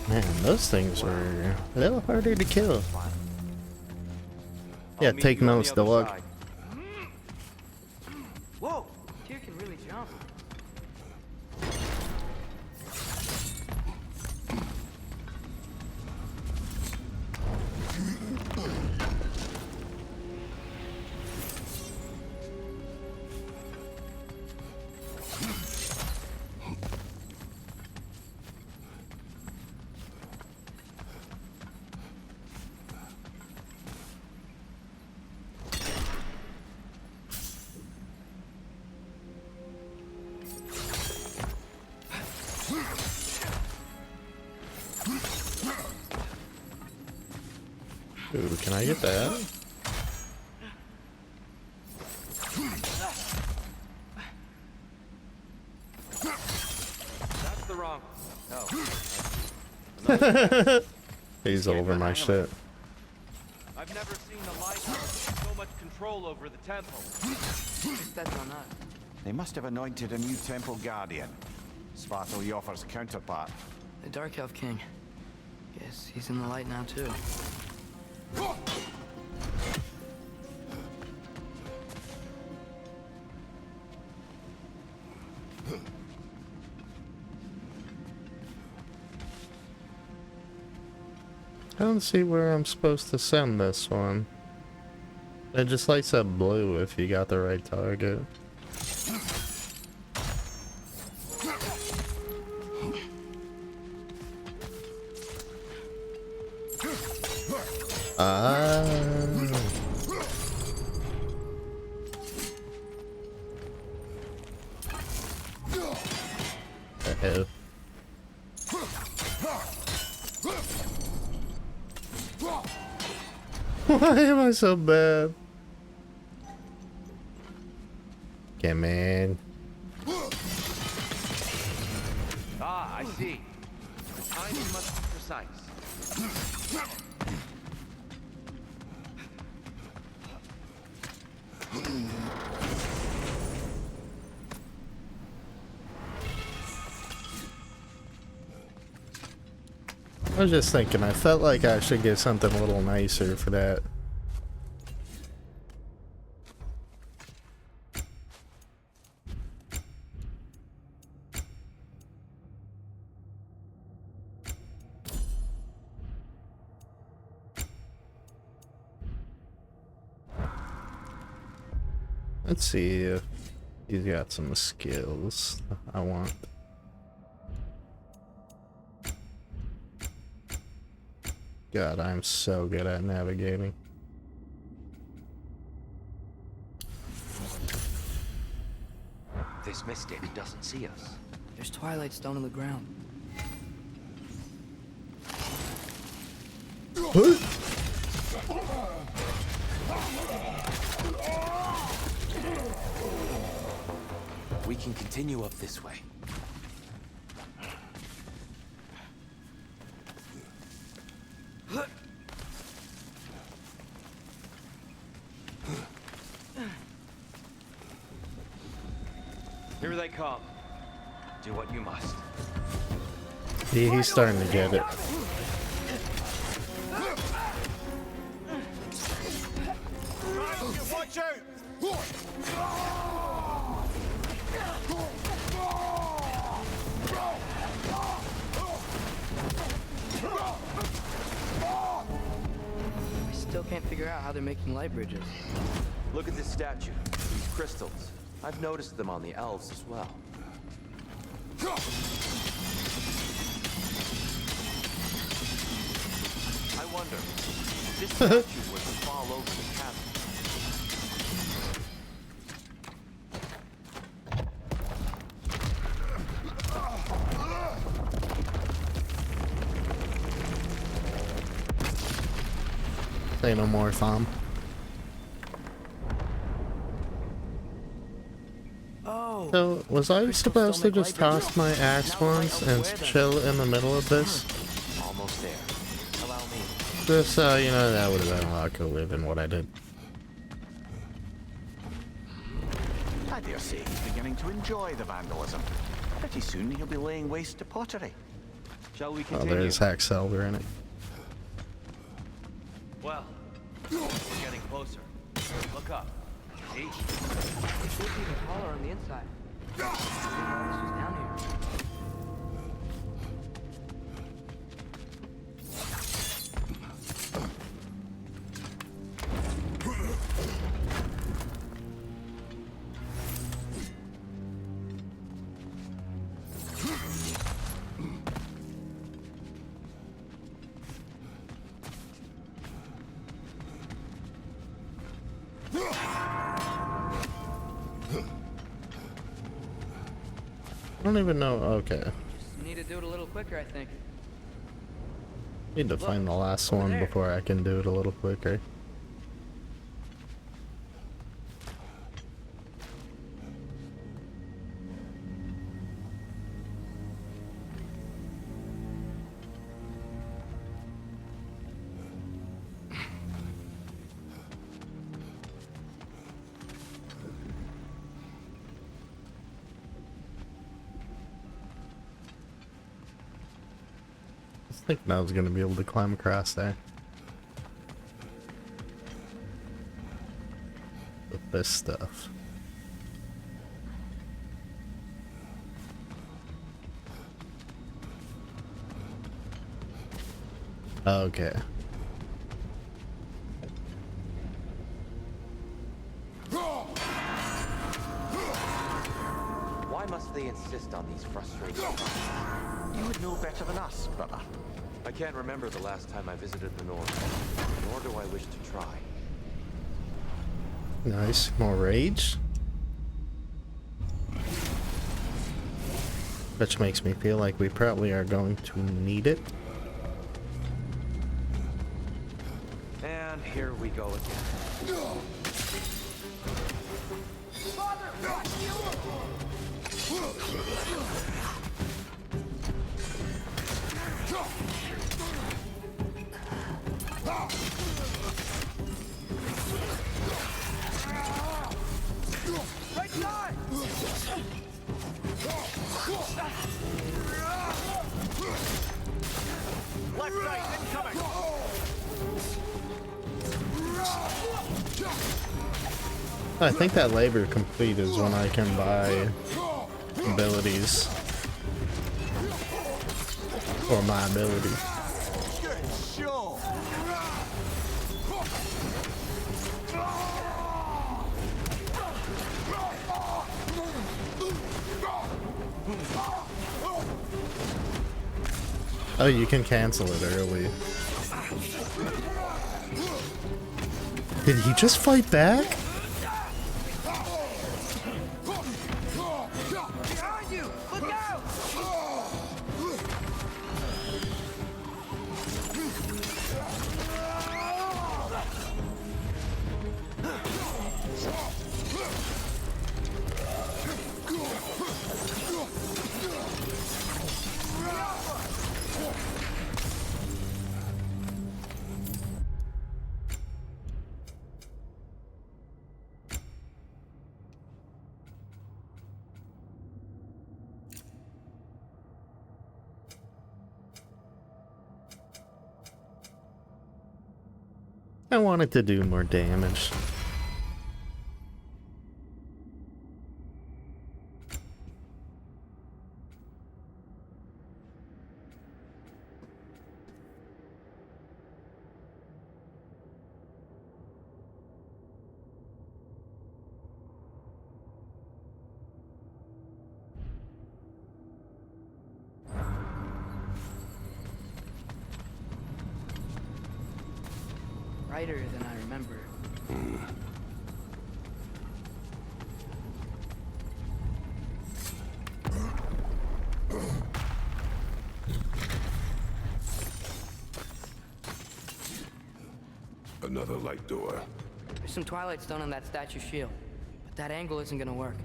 Man, those things were a little harder to kill. Yeah, I'll meet take you on the notes, other Deluxe. side. Whoa, Tyr can really jump. Can I get that? That's the wrong. Oh. He's over my shit. I've never seen the lighthouse with so much control over the temple. That's on us. They must have anointed a new temple guardian. Svartal Yofr's counterpart. The Dark Elf King. Guess he's in the light now too. I don't see where I'm supposed to send this one. It just lights up blue if you got the right target. Ah. Uh-oh. Why am I so bad? Come in. Ah, I see. The timing must be precise. I was just thinking, I felt like I should get something a little nicer for that. Let's see if he's got some skills I want. God, I'm so good at navigating. This mystic doesn't see us. There's Twilight Stone on the ground. We can continue up this way. Here they come. Do what you must. He's starting to get it. Watch out! I still can't figure out how they're making light bridges. Look at this statue. These crystals. I've noticed them on the elves as well. I wonder, if this statue were to fall over the chasm. Say no more, Thom. So, was I supposed to just toss my axe once and chill in the middle of this? Almost there. Allow me. Just, you know, that would have been a lot cooler than what I did. I dare say he's beginning to enjoy the vandalism. Pretty soon he'll be laying waste to pottery. Shall we Oh, continue? there's Hackselder in it. Well, we're getting closer. Look up. See? It should be even taller on the inside. I didn't know this was down here. I don't even know. Okay. Just need to do it a little quicker, I think. Need to find the last one before I can do it a little quicker. I think I was gonna be able to climb across there. With this stuff. Okay. Why must they insist on these frustrating fights? You would know better than us, brother. I can't remember the last time I visited the North, nor do I wish to try. Nice. More rage. Which makes me feel like we probably are going to need it. And here we go again. Left side incoming! I think that labor complete is when I can buy abilities. Or my ability. Good show. Oh, you can cancel it early. Did he just fight back? Behind you! Look out! I wanted to do more damage. Brighter than I remember. Another light door. There's some Twilight Stone on that statue shield, but that angle isn't gonna work.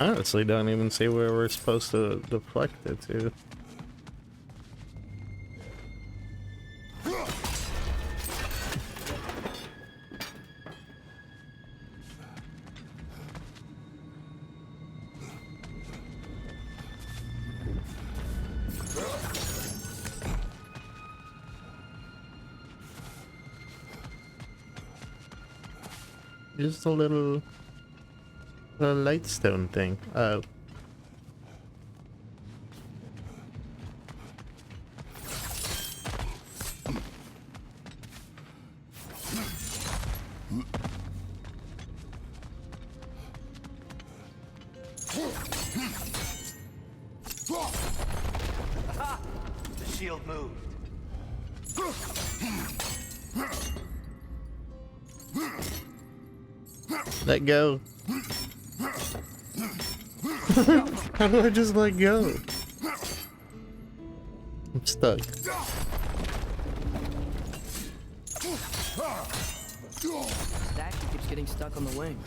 I honestly don't even see where we're supposed to deflect it to. Just a little lightstone thing. Oh. The shield moved. Let go. How do I just let go? I'm stuck. Statue keeps getting stuck on the wing.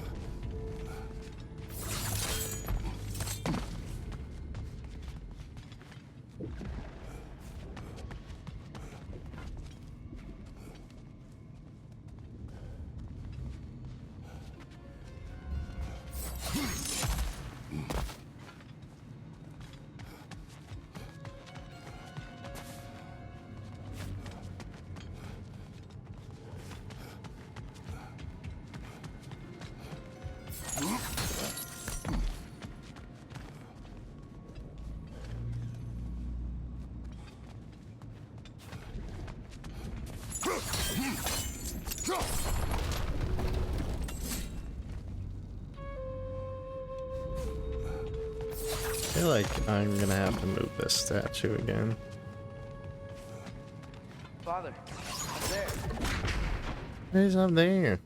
I feel like I'm gonna have to move this statue again. Father, there. He's up there.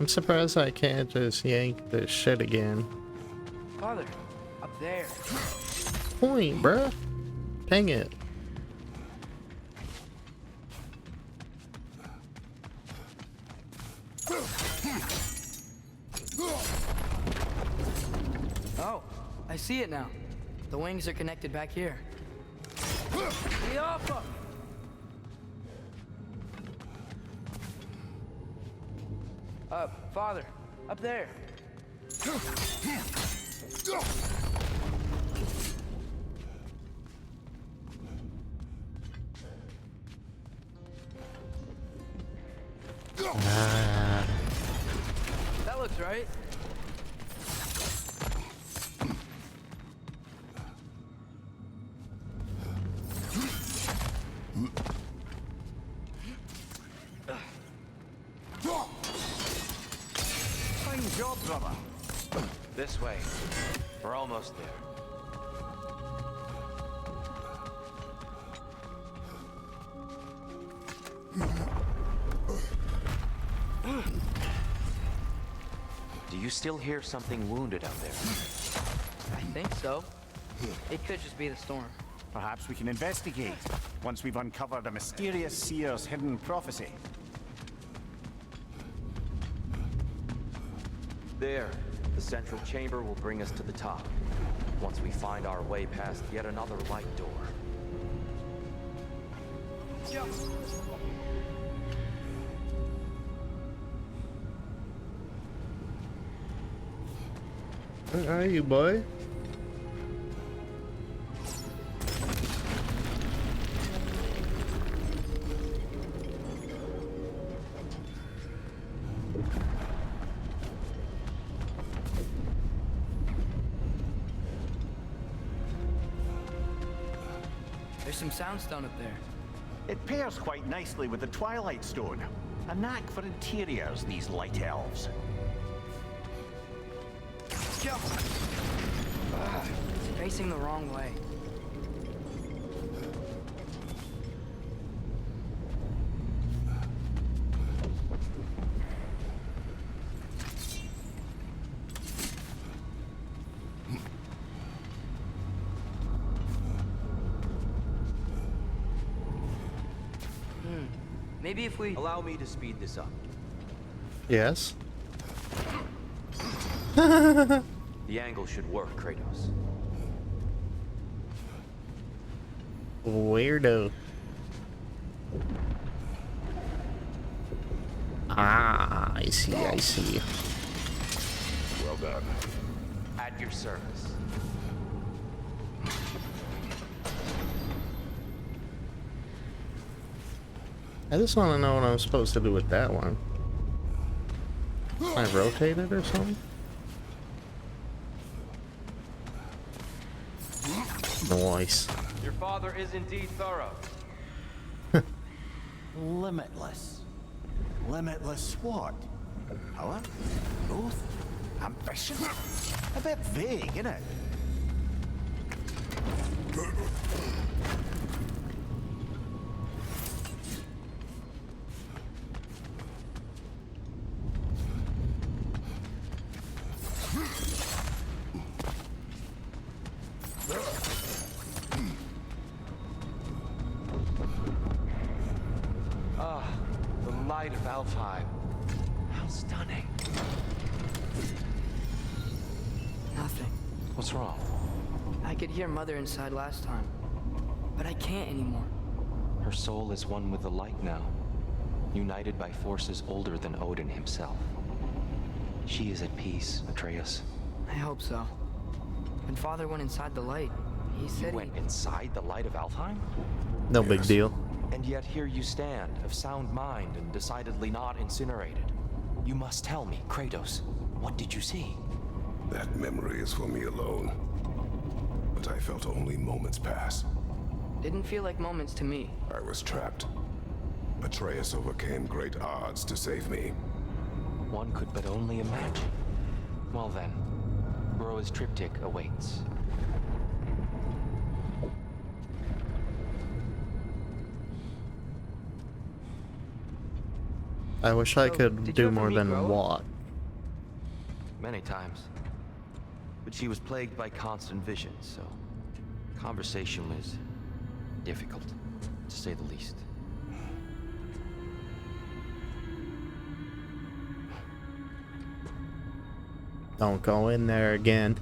I'm surprised I can't just yank this shit again. Father, up there. Point, bruh. Dang it. Oh, I see it now. The wings are connected back here. The alpha! Father, up there. That looks right. Fine job, brother. This way. We're almost there. Do you still hear something wounded out there? I think so. It could just be the storm. Perhaps we can investigate once we've uncovered a mysterious seer's hidden prophecy. There. The central chamber will bring us to the top. Once we find our way past yet another light door. Where are you, boy? There's some soundstone up there. It pairs quite nicely with the Twilight Stone. A knack for interiors, these light elves. It's facing the wrong way. Maybe if we... Allow me to speed this up. Yes. The angle should work, Kratos. Weirdo. Ah, I see, I see. Well done. At your service. I just want to know what I'm supposed to do with that one. Can I rotate it or something? Nice. Your father is indeed thorough. Limitless. Limitless what? Power? Growth? Ambition? A bit vague, isn't it? Ah, the light of Alfheim. How stunning. Nothing. What's wrong? I could hear Mother inside last time, but I can't anymore. Her soul is one with the light now, united by forces older than Odin himself. She is at peace, Atreus. I hope so. When Father went inside the light, he You said went inside the light of Alfheim? No big deal. And yet here you stand, of sound mind and decidedly not incinerated. You must tell me, Kratos, what did you see? That memory is for me alone. But I felt only moments pass. Didn't feel like moments to me. I was trapped. Atreus overcame great odds to save me. One could but only imagine. Well then, Groa's triptych awaits. I wish I So, could did do you ever more meet than Groa? walk. Many times. But she was plagued by constant visions, so conversation was difficult, to say the least. Don't go in there again.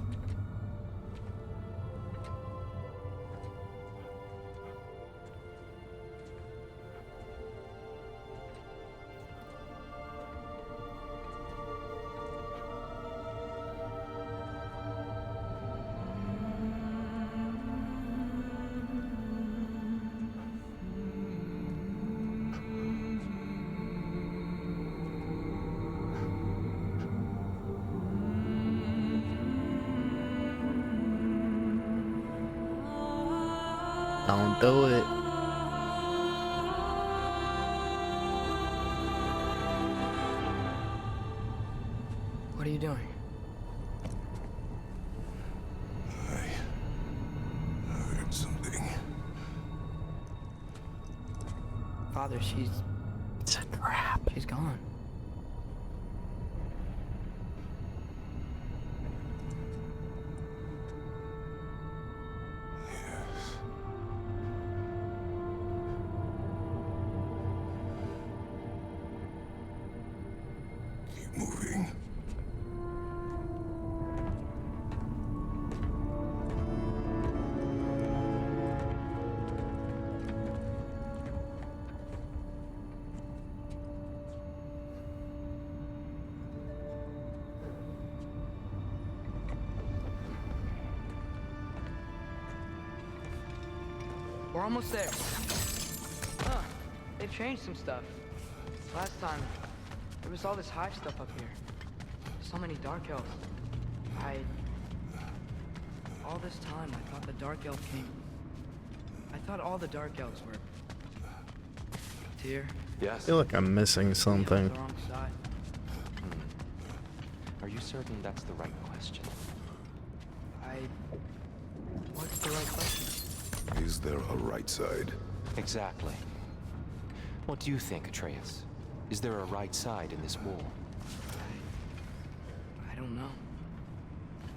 Don't do it. What are you doing? I heard something. Father, she's Crap. she's gone. Keep moving. We're almost there. Huh. They've changed some stuff. Last time, there was all this hive stuff up here. So many dark elves. All this time, I thought the dark elf king. I thought all the dark elves were. Tyr. I Yes? feel like I'm missing On something. the wrong side. Are you certain that's the right question? What's the right question? Is there a right side? Exactly. What do you think, Atreus? Is there a right side in this war? I don't know.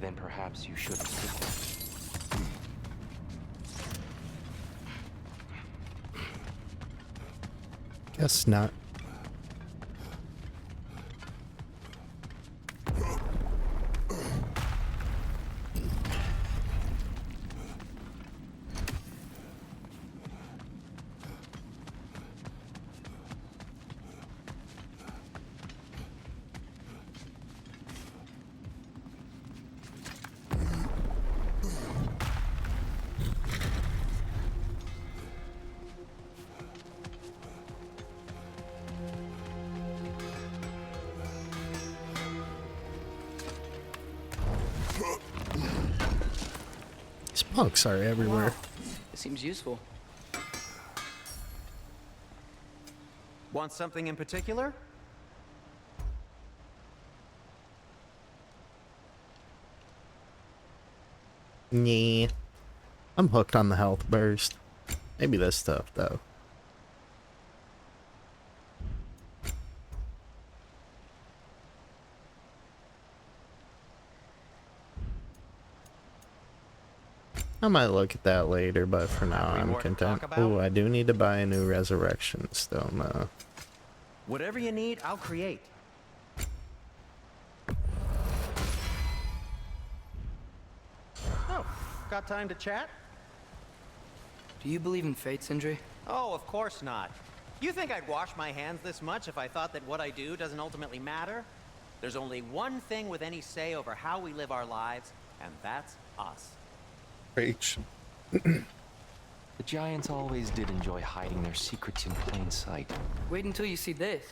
Then perhaps you shouldn't pick one. Guess not. Hooks are everywhere. It seems useful. Want something in particular? Nah. I'm hooked on the health burst. Maybe this stuff, though. I might look at that later, but for now I'm content. Oh, I do need to buy a new resurrection stone, though. Whatever you need, I'll create. Oh, got time to chat? Do you believe in fate, Sindri? Oh, of course not. You think I'd wash my hands this much if I thought that what I do doesn't ultimately matter? There's only one thing with any say over how we live our lives, and that's us. Preach. The Giants always did enjoy hiding their secrets in plain sight. Wait until you see this.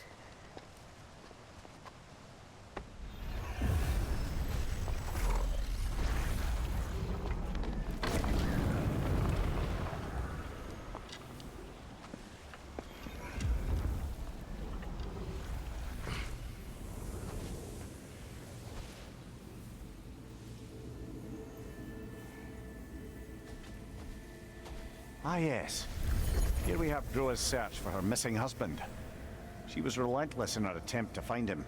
Ah, yes. Here we have Groa's search for her missing husband. She was relentless in her attempt to find him.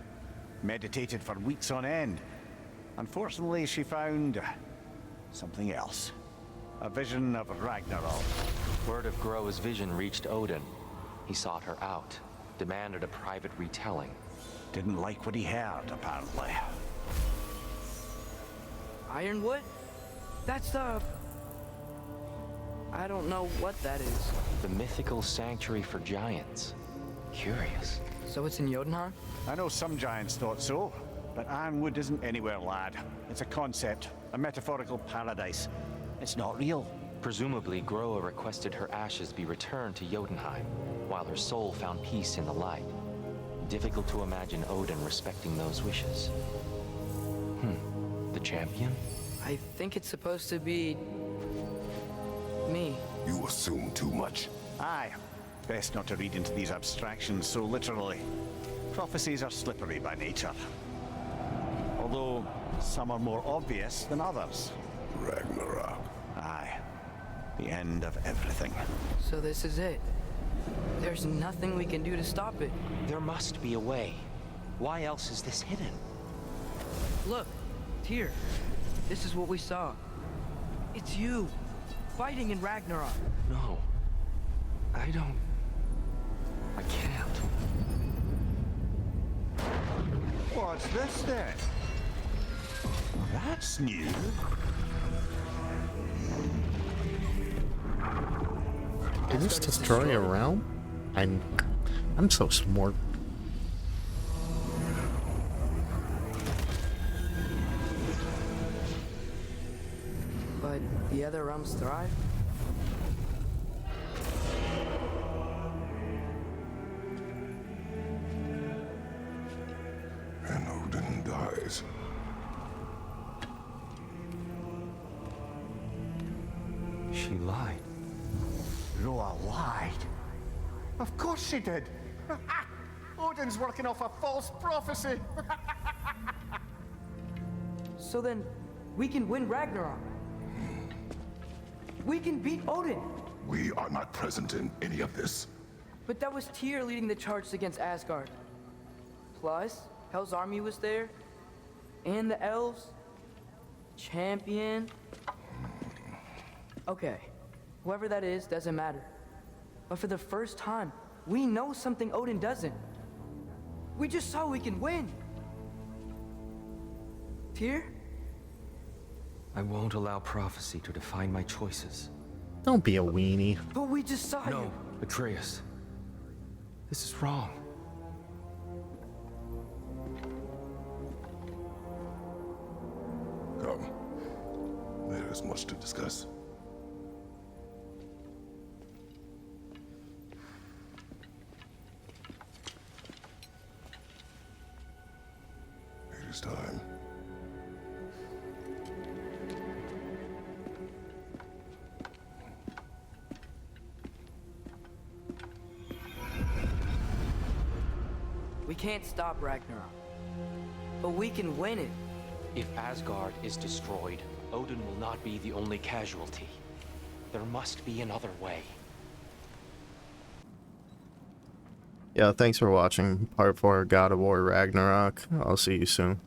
Meditated for weeks on end. Unfortunately, she found something else. A vision of Ragnarok. Word of Groa's vision reached Odin. He sought her out, demanded a private retelling. Didn't like what he heard, apparently. Ironwood? That's the... I don't know what that is. The mythical sanctuary for giants. Curious. So it's in Jotunheim? I know some giants thought so, but Ironwood isn't anywhere, lad. It's a concept, a metaphorical paradise. It's not real. Presumably, Groa requested her ashes be returned to Jotunheim, while her soul found peace in the light. Difficult to imagine Odin respecting those wishes. The champion? I think it's supposed to be... me. You assume too much. Aye. Best not to read into these abstractions so literally. Prophecies are slippery by nature. Although, some are more obvious than others. Ragnarok. Aye. The end of everything. So this is it. There's nothing we can do to stop it. There must be a way. Why else is this hidden? Look, Tyr. This is what we saw. It's you, fighting in Ragnarok. No. I don't... I can't. What's this then? That's new. Did this destroy a realm? I'm so smart. But the other realms thrive? And Odin dies. She lied. Roa lied. Of course she did. Odin's working off a false prophecy. So then, we can win Ragnarok. We can beat Odin. We are not present in any of this. But that was Tyr leading the charge against Asgard. Plus, Hell's army was there. And the elves. Champion. Okay. Whoever that is doesn't matter. But for the first time, we know something Odin doesn't. We just saw we can win. Tyr? I won't allow prophecy to define my choices. Don't be a weenie. But we just saw you. No, Atreus. This is wrong. Come. There is much to discuss. It is time. We can't stop Ragnarok. But we can win it. If Asgard is destroyed, Odin will not be the only casualty. There must be another way. Yeah, thanks for watching part 4 God of War Ragnarok. I'll see you soon.